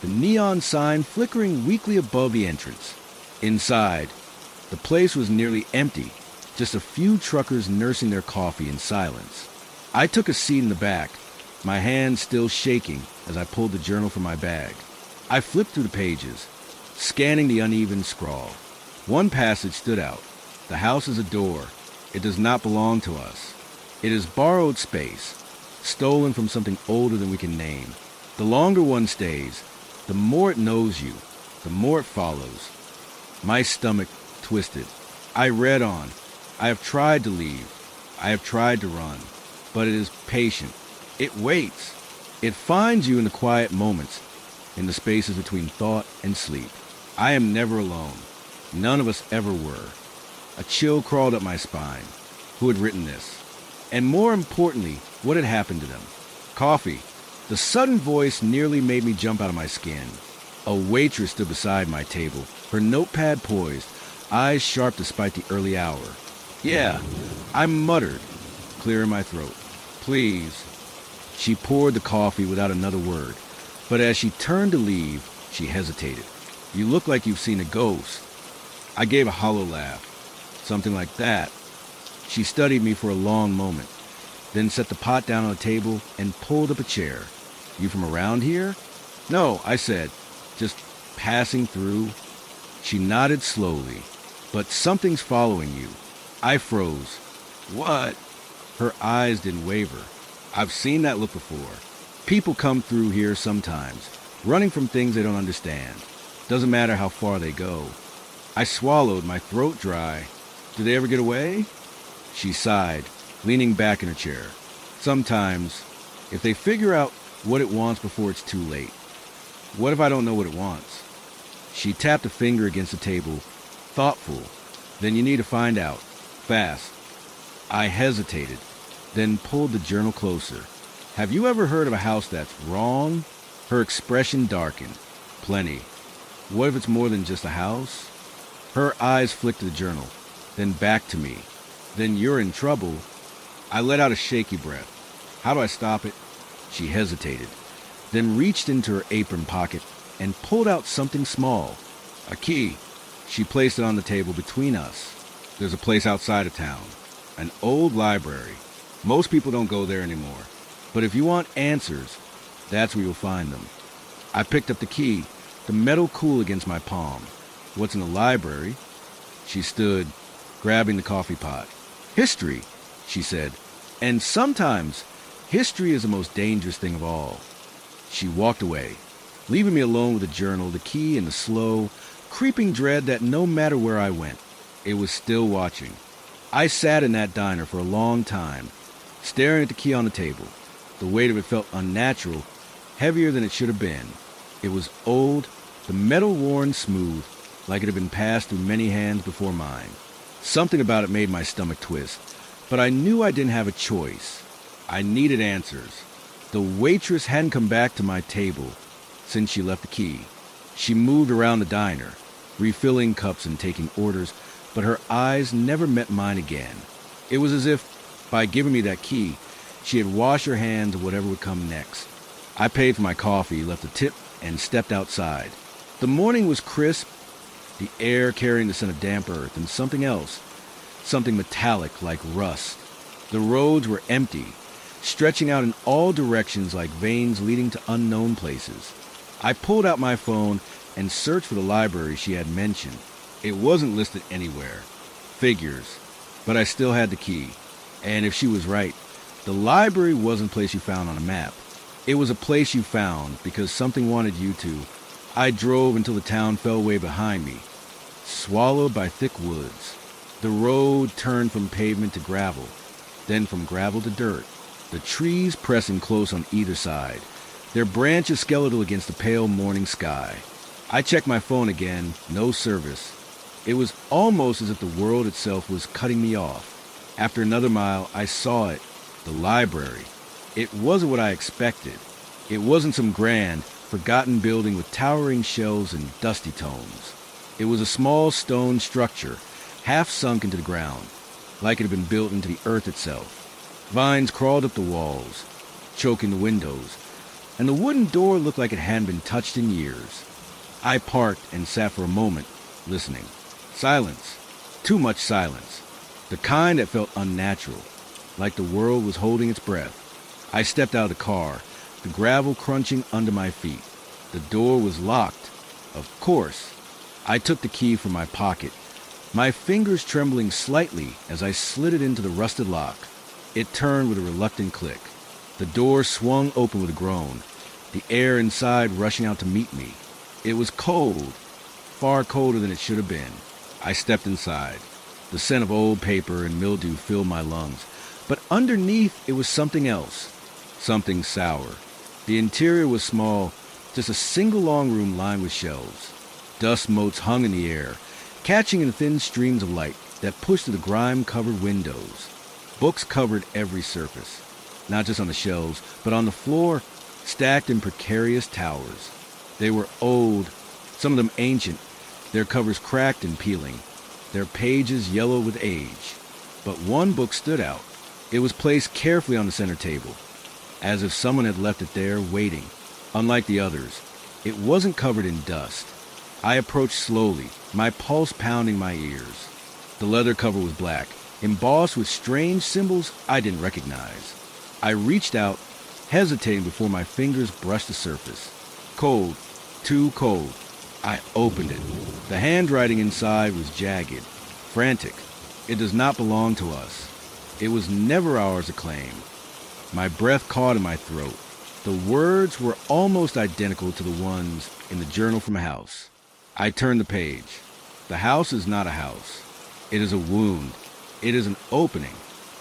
the neon sign flickering weakly above the entrance. Inside, the place was nearly empty, just a few truckers nursing their coffee in silence. I took a seat in the back, my hands still shaking as I pulled the journal from my bag. I flipped through the pages, scanning the uneven scrawl. One passage stood out. The house is a door. It does not belong to us. It is borrowed space, stolen from something older than we can name. The longer one stays, the more it knows you, the more it follows. My stomach twisted. I read on. I have tried to leave. I have tried to run. But it is patient. It waits. It finds you in the quiet moments, in the spaces between thought and sleep. I am never alone. None of us ever were. A chill crawled up my spine. Who had written this? And more importantly, what had happened to them? Coffee. The sudden voice nearly made me jump out of my skin. A waitress stood beside my table, her notepad poised, eyes sharp despite the early hour. Yeah, I muttered, clearing my throat. Please. She poured the coffee without another word, but as she turned to leave, she hesitated. You look like you've seen a ghost. I gave a hollow laugh. Something like that. She studied me for a long moment, then set the pot down on the table and pulled up a chair. You from around here? No, I said, just passing through. She nodded slowly. But something's following you. I froze. What? Her eyes didn't waver. I've seen that look before. People come through here sometimes, running from things they don't understand. Doesn't matter how far they go. I swallowed, my throat dry. Do they ever get away? She sighed, leaning back in her chair. Sometimes, if they figure out what it wants before it's too late. What if I don't know what it wants? She tapped a finger against the table, thoughtful. Then you need to find out. Fast. I hesitated, then pulled the journal closer. Have you ever heard of a house that's wrong? Her expression darkened. Plenty. What if it's more than just a house? Her eyes flicked to the journal, then back to me. Then you're in trouble. I let out a shaky breath. How do I stop it? She hesitated, then reached into her apron pocket and pulled out something small. A key. She placed it on the table between us. There's a place outside of town. An old library. Most people don't go there anymore. But if you want answers, that's where you'll find them. I picked up the key, the metal cool against my palm. What's in the library? She stood, grabbing the coffee pot. History, she said. And sometimes, history is the most dangerous thing of all. She walked away, leaving me alone with the journal, the key, and the slow, creeping dread that no matter where I went, it was still watching. I sat in that diner for a long time, staring at the key on the table. The weight of it felt unnatural, heavier than it should have been. It was old, the metal worn smooth, like it had been passed through many hands before mine. Something about it made my stomach twist, but I knew I didn't have a choice. I needed answers. The waitress hadn't come back to my table since she left the key. She moved around the diner, refilling cups and taking orders, but her eyes never met mine again. It was as if, by giving me that key, she had washed her hands of whatever would come next. I paid for my coffee, left a tip, and stepped outside. The morning was crisp, the air carrying the scent of damp earth, and something else, something metallic like rust. The roads were empty, stretching out in all directions like veins leading to unknown places. I pulled out my phone and searched for the library she had mentioned. It wasn't listed anywhere. Figures. But I still had the key. And if she was right, the library wasn't a place you found on a map. It was a place you found because something wanted you to. I drove until the town fell away behind me, swallowed by thick woods. The road turned from pavement to gravel, then from gravel to dirt. The trees pressing close on either side, their branches skeletal against the pale morning sky. I checked my phone again, no service. It was almost as if the world itself was cutting me off. After another mile, I saw it, the library. It wasn't what I expected. It wasn't some grand, forgotten building with towering shelves and dusty tomes. It was a small stone structure, half sunk into the ground, like it had been built into the earth itself. Vines crawled up the walls, choking the windows, and the wooden door looked like it hadn't been touched in years. I parked and sat for a moment, listening. Silence. Too much silence. The kind that felt unnatural, like the world was holding its breath. I stepped out of the car, the gravel crunching under my feet. The door was locked. Of course. I took the key from my pocket, my fingers trembling slightly as I slid it into the rusted lock. It turned with a reluctant click. The door swung open with a groan, the air inside rushing out to meet me. It was cold, far colder than it should have been. I stepped inside. The scent of old paper and mildew filled my lungs, but underneath it was something else, something sour. The interior was small, just a single long room lined with shelves. Dust motes hung in the air, catching in thin streams of light that pushed through the grime-covered windows. Books covered every surface, not just on the shelves, but on the floor, stacked in precarious towers. They were old, some of them ancient, their covers cracked and peeling, their pages yellow with age. But one book stood out. It was placed carefully on the center table, as if someone had left it there waiting. Unlike the others, it wasn't covered in dust. I approached slowly, my pulse pounding my ears. The leather cover was black, embossed with strange symbols I didn't recognize. I reached out, hesitating before my fingers brushed the surface. Cold, too cold. I opened it. The handwriting inside was jagged, frantic. It does not belong to us. It was never ours to claim. My breath caught in my throat. The words were almost identical to the ones in the journal from a house. I turned the page. The house is not a house. It is a wound. It is an opening.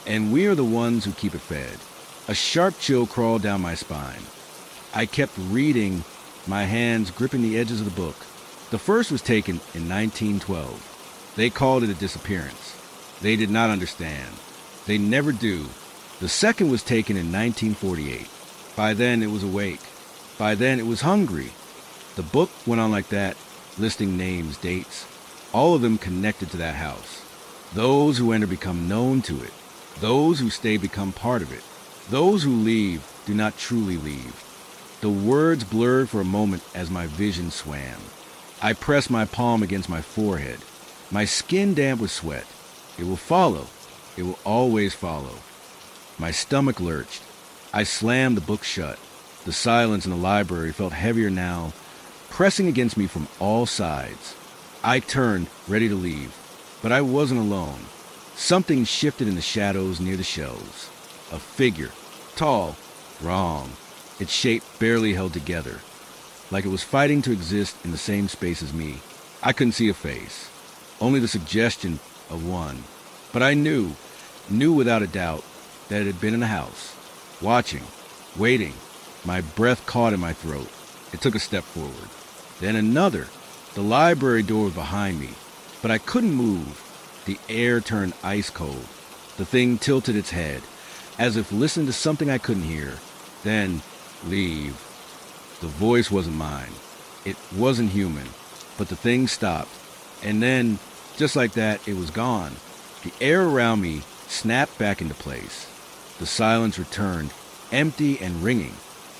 And we are the ones who keep it fed. A sharp chill crawled down my spine. I kept reading, my hands gripping the edges of the book. The first was taken in 1912. They called it a disappearance. They did not understand. They never do. The second was taken in 1948. By then it was awake. By then it was hungry. The book went on like that, listing names, dates, all of them connected to that house. Those who enter become known to it. Those who stay become part of it. Those who leave do not truly leave. The words blurred for a moment as my vision swam. I pressed my palm against my forehead, my skin damp with sweat. It will follow. It will always follow. My stomach lurched. I slammed the book shut. The silence in the library felt heavier now, pressing against me from all sides. I turned, ready to leave, but I wasn't alone. Something shifted in the shadows near the shelves. A figure, tall, wrong. Its shape barely held together, like it was fighting to exist in the same space as me. I couldn't see a face, only the suggestion of one. But I knew without a doubt, that it had been in the house, watching, waiting. My breath caught in my throat. It took a step forward. Then another. The library door was behind me, but I couldn't move. The air turned ice cold. The thing tilted its head, as if listening to something I couldn't hear. Then, leave. The voice wasn't mine. It wasn't human. But the thing stopped. And then, just like that, it was gone. The air around me snapped back into place. The silence returned, empty and ringing.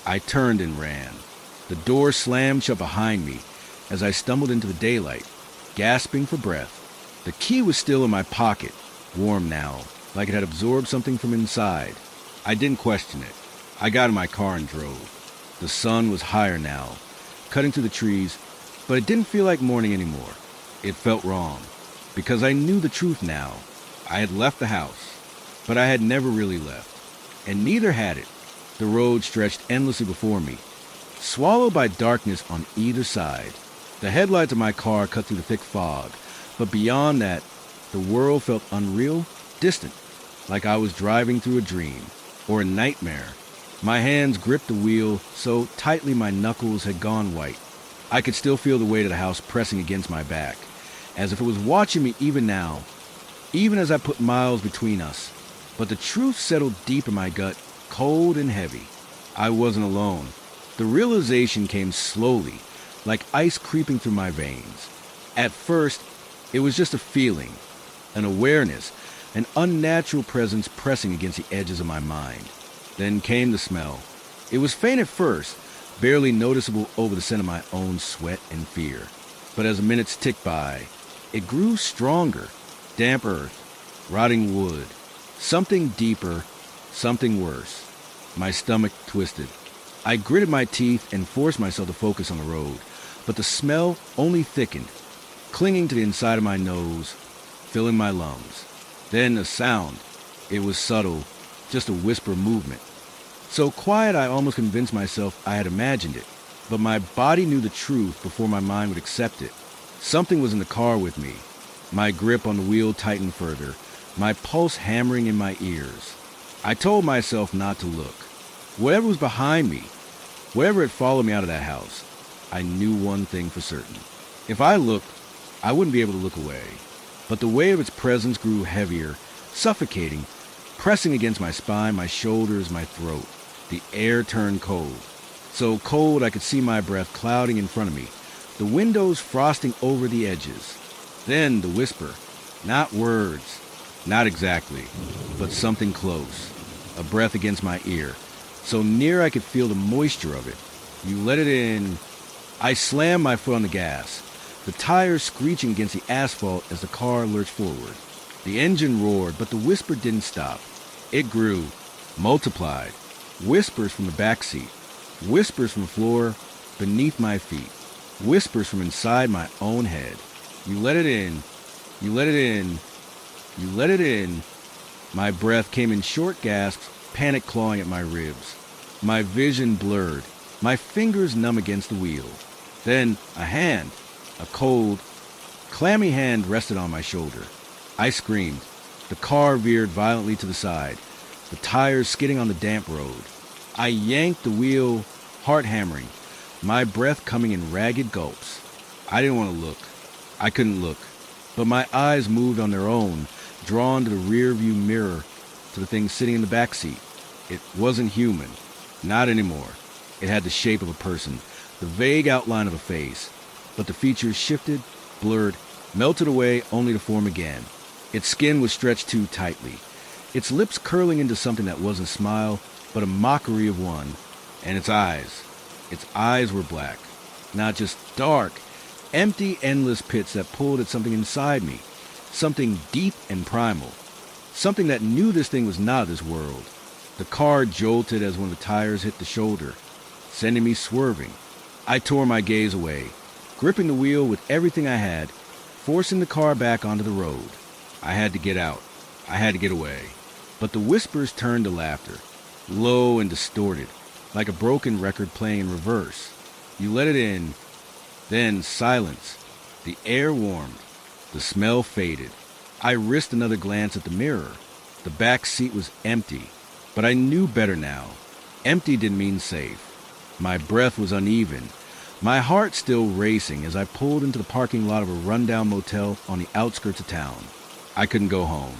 I turned and ran. The door slammed shut behind me as I stumbled into the daylight, gasping for breath. The key was still in my pocket, warm now, like it had absorbed something from inside. I didn't question it. I got in my car and drove. The sun was higher now, cutting through the trees, but it didn't feel like morning anymore. It felt wrong, because I knew the truth now. I had left the house, but I had never really left, and neither had it. The road stretched endlessly before me, swallowed by darkness on either side. The headlights of my car cut through the thick fog, but beyond that, the world felt unreal, distant, like I was driving through a dream, or a nightmare. My hands gripped the wheel so tightly my knuckles had gone white. I could still feel the weight of the house pressing against my back, as if it was watching me even now, even as I put miles between us. But the truth settled deep in my gut, cold and heavy. I wasn't alone. The realization came slowly, like ice creeping through my veins. At first, it was just a feeling, an awareness, an unnatural presence pressing against the edges of my mind. Then came the smell. It was faint at first, barely noticeable over the scent of my own sweat and fear. But as the minutes ticked by, it grew stronger. Damp earth, rotting wood, something deeper, something worse. My stomach twisted. I gritted my teeth and forced myself to focus on the road, but the smell only thickened, clinging to the inside of my nose, filling my lungs. Then a sound. It was subtle, just a whisper movement. So quiet I almost convinced myself I had imagined it, but my body knew the truth before my mind would accept it. Something was in the car with me. My grip on the wheel tightened further, my pulse hammering in my ears. I told myself not to look. Whatever was behind me, whatever had followed me out of that house, I knew one thing for certain. If I looked, I wouldn't be able to look away. But the weight of its presence grew heavier, suffocating, pressing against my spine, my shoulders, my throat. The air turned cold. So cold I could see my breath clouding in front of me, the windows frosting over the edges. Then the whisper. Not words. Not exactly. But something close. A breath against my ear. So near I could feel the moisture of it. You let it in. I slammed my foot on the gas, the tires screeching against the asphalt as the car lurched forward. The engine roared, but the whisper didn't stop. It grew, multiplied. Whispers from the back seat. Whispers from the floor. beneath my feet. Whispers from inside my own head. You let it in. You let it in. You let it in. My breath came in short gasps, panic clawing at my ribs. My vision blurred, my fingers numb against the wheel. Then a hand, a cold, clammy hand rested on my shoulder. I screamed. The car veered violently to the side, the tires skidding on the damp road. I yanked the wheel, heart hammering, my breath coming in ragged gulps. I didn't want to look. I couldn't look. But my eyes moved on their own, drawn to the rear-view mirror, to the thing sitting in the back seat. It wasn't human. Not anymore. It had the shape of a person, the vague outline of a face. But the features shifted, blurred, melted away only to form again. Its skin was stretched too tightly, its lips curling into something that wasn't a smile, but a mockery of one. And its eyes were black. Not just dark, empty, endless pits that pulled at something inside me, something deep and primal, something that knew this thing was not of this world. The car jolted as one of the tires hit the shoulder, sending me swerving. I tore my gaze away, gripping the wheel with everything I had, forcing the car back onto the road. I had to get out. I had to get away. But the whispers turned to laughter, low and distorted, like a broken record playing in reverse. You let it in. Then silence. The air warmed. The smell faded. I risked another glance at the mirror. The back seat was empty, but I knew better now. Empty didn't mean safe. My breath was uneven, my heart still racing as I pulled into the parking lot of a rundown motel on the outskirts of town. I couldn't go home.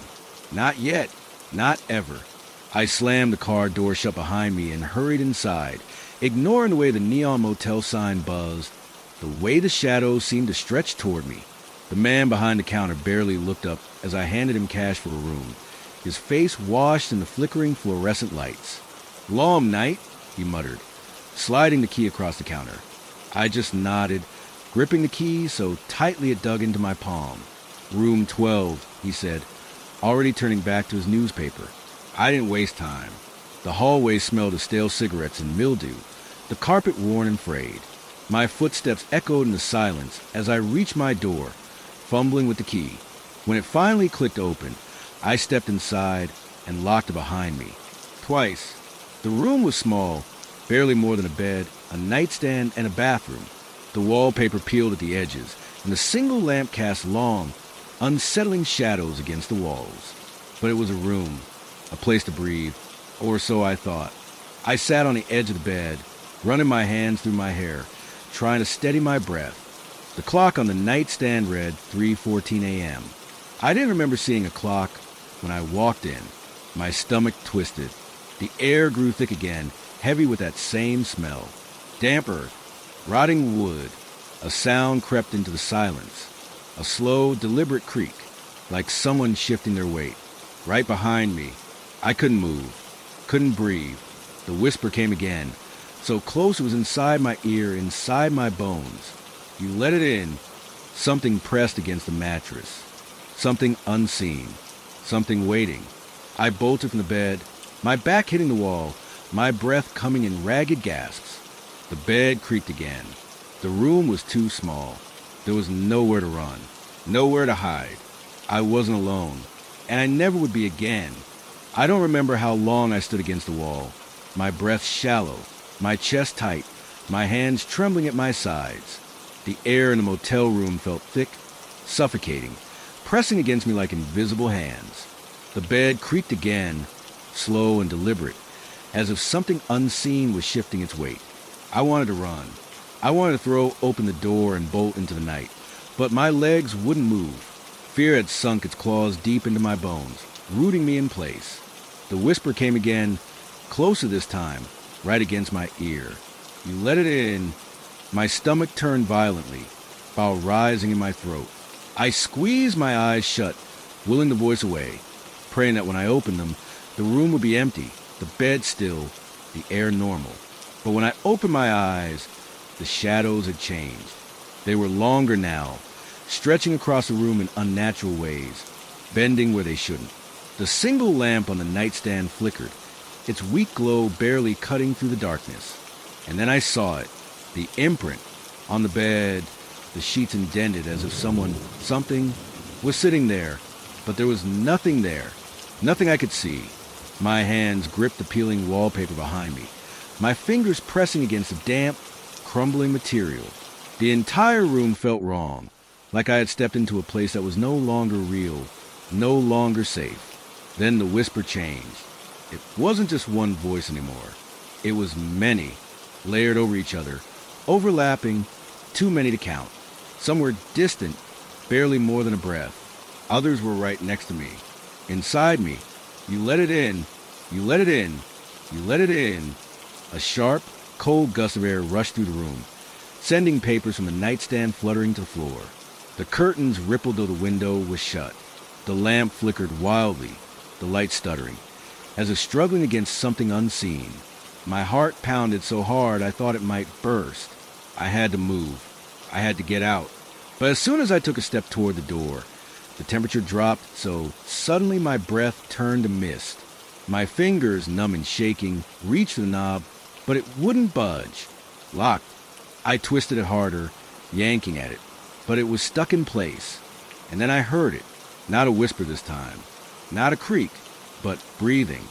Not yet. Not ever. I slammed the car door shut behind me and hurried inside, ignoring the way the neon motel sign buzzed, the way the shadows seemed to stretch toward me. The man behind the counter barely looked up as I handed him cash for a room, his face washed in the flickering fluorescent lights. "Long night," he muttered, sliding the key across the counter. I just nodded, gripping the key so tightly it dug into my palm. "Room 12, he said, already turning back to his newspaper. I didn't waste time. The hallway smelled of stale cigarettes and mildew, the carpet worn and frayed. My footsteps echoed in the silence as I reached my door, fumbling with the key. When it finally clicked open, I stepped inside and locked it behind me. Twice. The room was small, barely more than a bed, a nightstand, and a bathroom. The wallpaper peeled at the edges, and a single lamp cast long, unsettling shadows against the walls. But it was a room, a place to breathe, or so I thought. I sat on the edge of the bed, running my hands through my hair, trying to steady my breath. The clock on the nightstand read 3:14 a.m. I didn't remember seeing a clock when I walked in. My stomach twisted. The air grew thick again, heavy with that same smell. Damp earth, rotting wood. A sound crept into the silence. A slow, deliberate creak, like someone shifting their weight. Right behind me. I couldn't move, couldn't breathe. The whisper came again, so close it was inside my ear, inside my bones. You let it in. Something pressed against the mattress. Something unseen. Something waiting. I bolted from the bed, my back hitting the wall, my breath coming in ragged gasps. The bed creaked again. The room was too small. There was nowhere to run, nowhere to hide. I wasn't alone, and I never would be again. I don't remember how long I stood against the wall, my breath shallow, my chest tight, my hands trembling at my sides. The air in the motel room felt thick, suffocating, pressing against me like invisible hands. The bed creaked again, slow and deliberate, as if something unseen was shifting its weight. I wanted to run. I wanted to throw open the door and bolt into the night, but my legs wouldn't move. Fear had sunk its claws deep into my bones, rooting me in place. The whisper came again, closer this time, right against my ear. You let it in. My stomach turned violently, bile rising in my throat. I squeezed my eyes shut, willing the voice away, praying that when I opened them, the room would be empty, the bed still, the air normal. But when I opened my eyes, the shadows had changed. They were longer now, stretching across the room in unnatural ways, bending where they shouldn't. The single lamp on the nightstand flickered, its weak glow barely cutting through the darkness. And then I saw it, The imprint on the bed, the sheets indented as if something was sitting there, but there was nothing there. Nothing I could see. My hands gripped the peeling wallpaper behind me, my fingers pressing against the damp, crumbling material. The entire room felt wrong, like I had stepped into a place that was no longer real, no longer safe. Then the whisper changed. It wasn't just one voice anymore. It was many, layered over each other, overlapping, too many to count. Some were distant, barely more than a breath. Others were right next to me, inside me. You let it in, you let it in, you let it in. A sharp, cold gust of air rushed through the room, sending papers from the nightstand fluttering to the floor. The curtains rippled though the window was shut. The lamp flickered wildly, the light stuttering, as if struggling against something unseen. My heart pounded so hard I thought it might burst. I had to move. I had to get out. But as soon as I took a step toward the door, the temperature dropped so suddenly my breath turned to mist. My fingers, numb and shaking, reached the knob, but it wouldn't budge. Locked. I twisted it harder, yanking at it, but it was stuck in place. And then I heard it. Not a whisper this time. Not a creak, but breathing.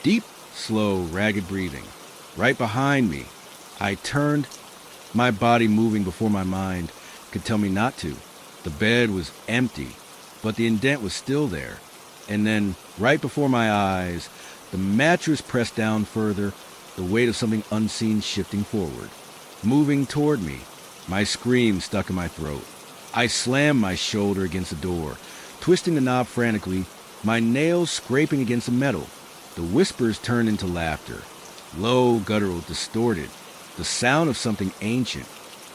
Deep, slow, ragged breathing. Right behind me. I turned, my body moving before my mind could tell me not to. The bed was empty, but the indent was still there. And then, right before my eyes, the mattress pressed down further, the weight of something unseen shifting forward, moving toward me. My scream stuck in my throat. I slammed my shoulder against the door, twisting the knob frantically, my nails scraping against the metal. The whispers turned into laughter, low, guttural, distorted, the sound of something ancient,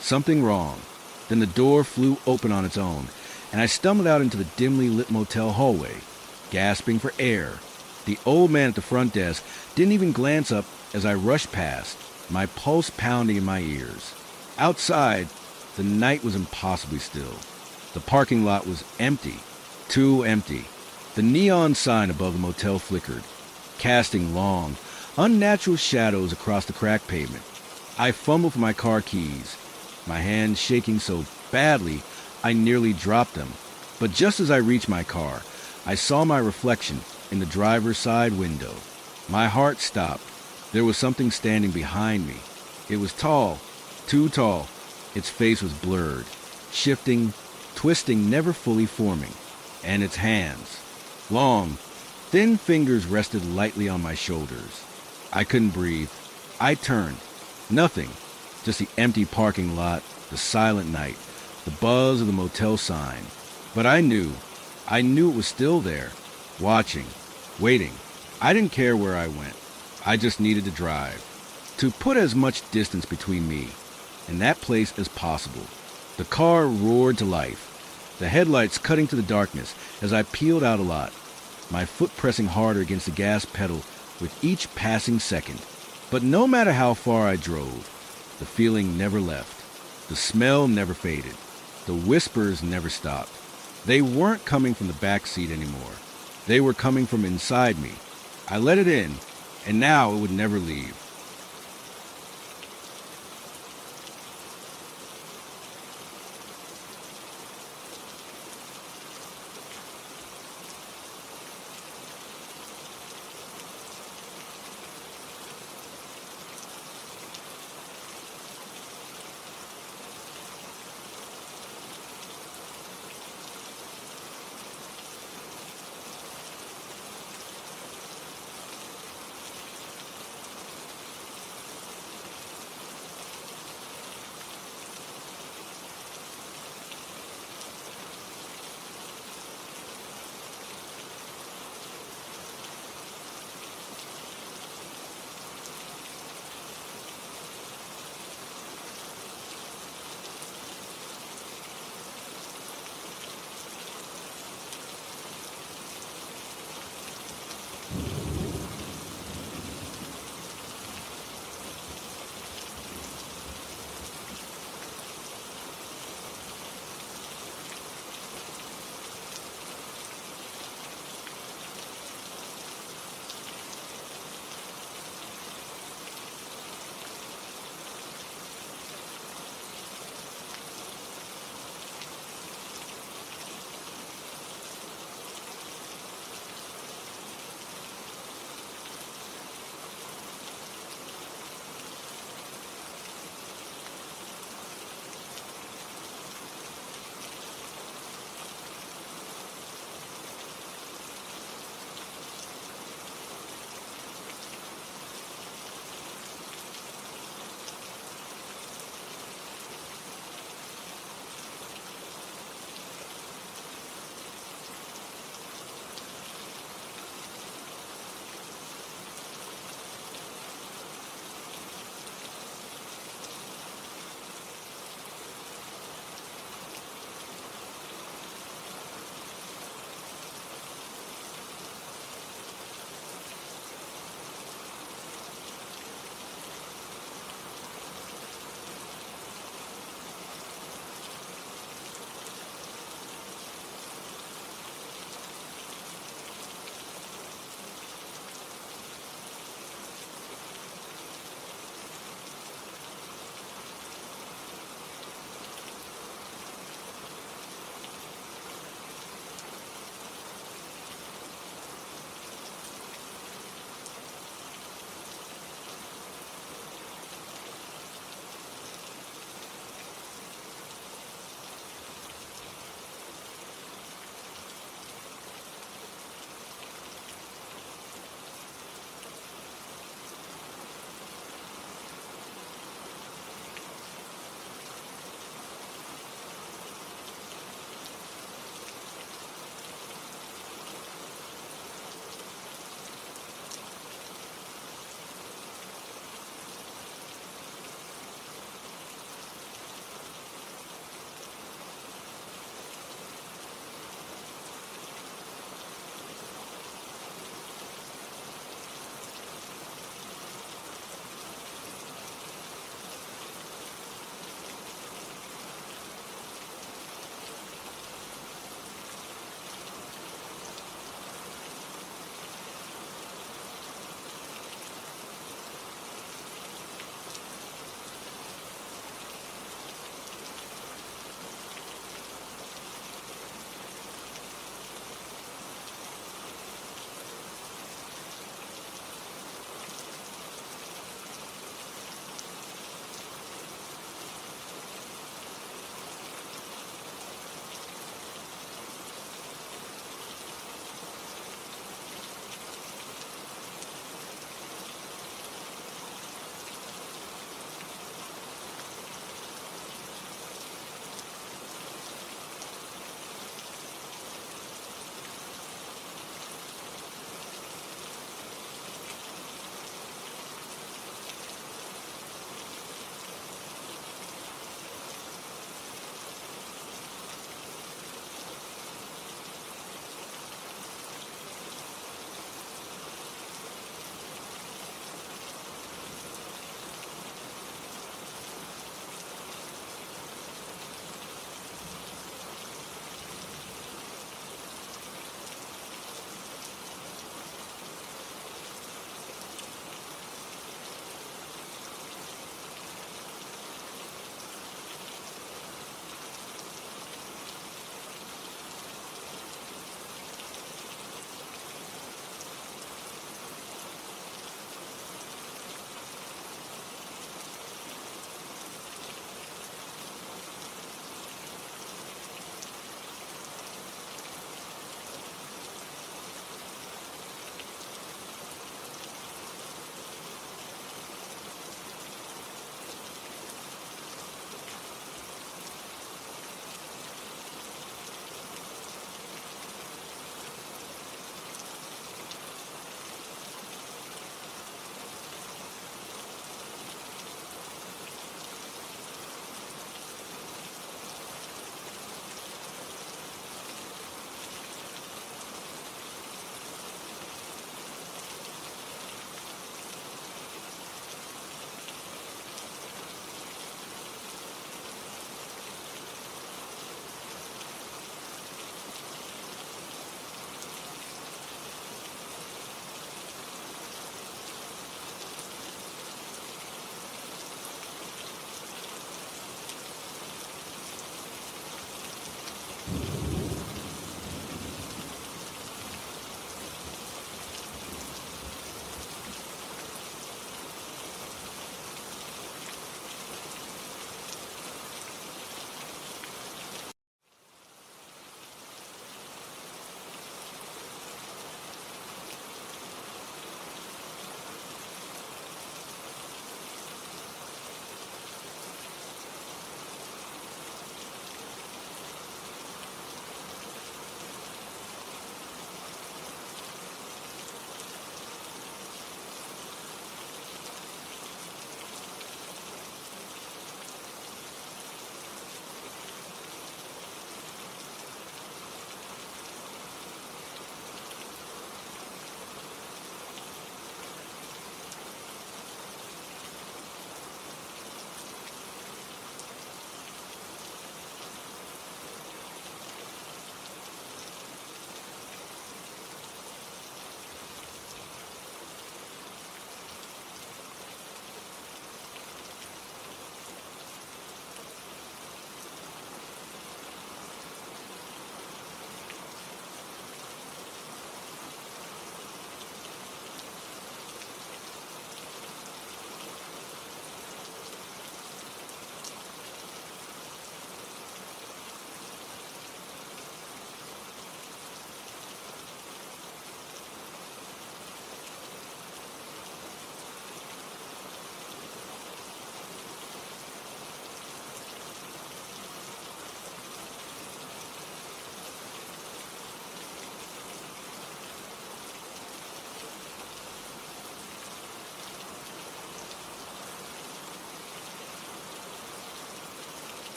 something wrong. Then the door flew open on its own, and I stumbled out into the dimly lit motel hallway, gasping for air. The old man at the front desk didn't even glance up as I rushed past, my pulse pounding in my ears. Outside, the night was impossibly still. The parking lot was empty, too empty. The neon sign above the motel flickered, casting long, unnatural shadows across the cracked pavement. I fumbled for my car keys, my hands shaking so badly I nearly dropped them. But just as I reached my car, I saw my reflection in the driver's side window. My heart stopped. There was something standing behind me. It was tall, too tall. Its face was blurred, shifting, twisting, never fully forming. And its hands, long, thin fingers rested lightly on my shoulders. I couldn't breathe. I turned. Nothing. Just the empty parking lot, the silent night, the buzz of the motel sign. But I knew it was still there, watching, waiting. I didn't care where I went. I just needed to drive, to put as much distance between me and that place as possible. The car roared to life, the headlights cutting to the darkness as I peeled out a lot, my foot pressing harder against the gas pedal with each passing second. But no matter how far I drove, the feeling never left. The smell never faded. The whispers never stopped. They weren't coming from the back seat anymore. They were coming from inside me. I let it in, and now it would never leave.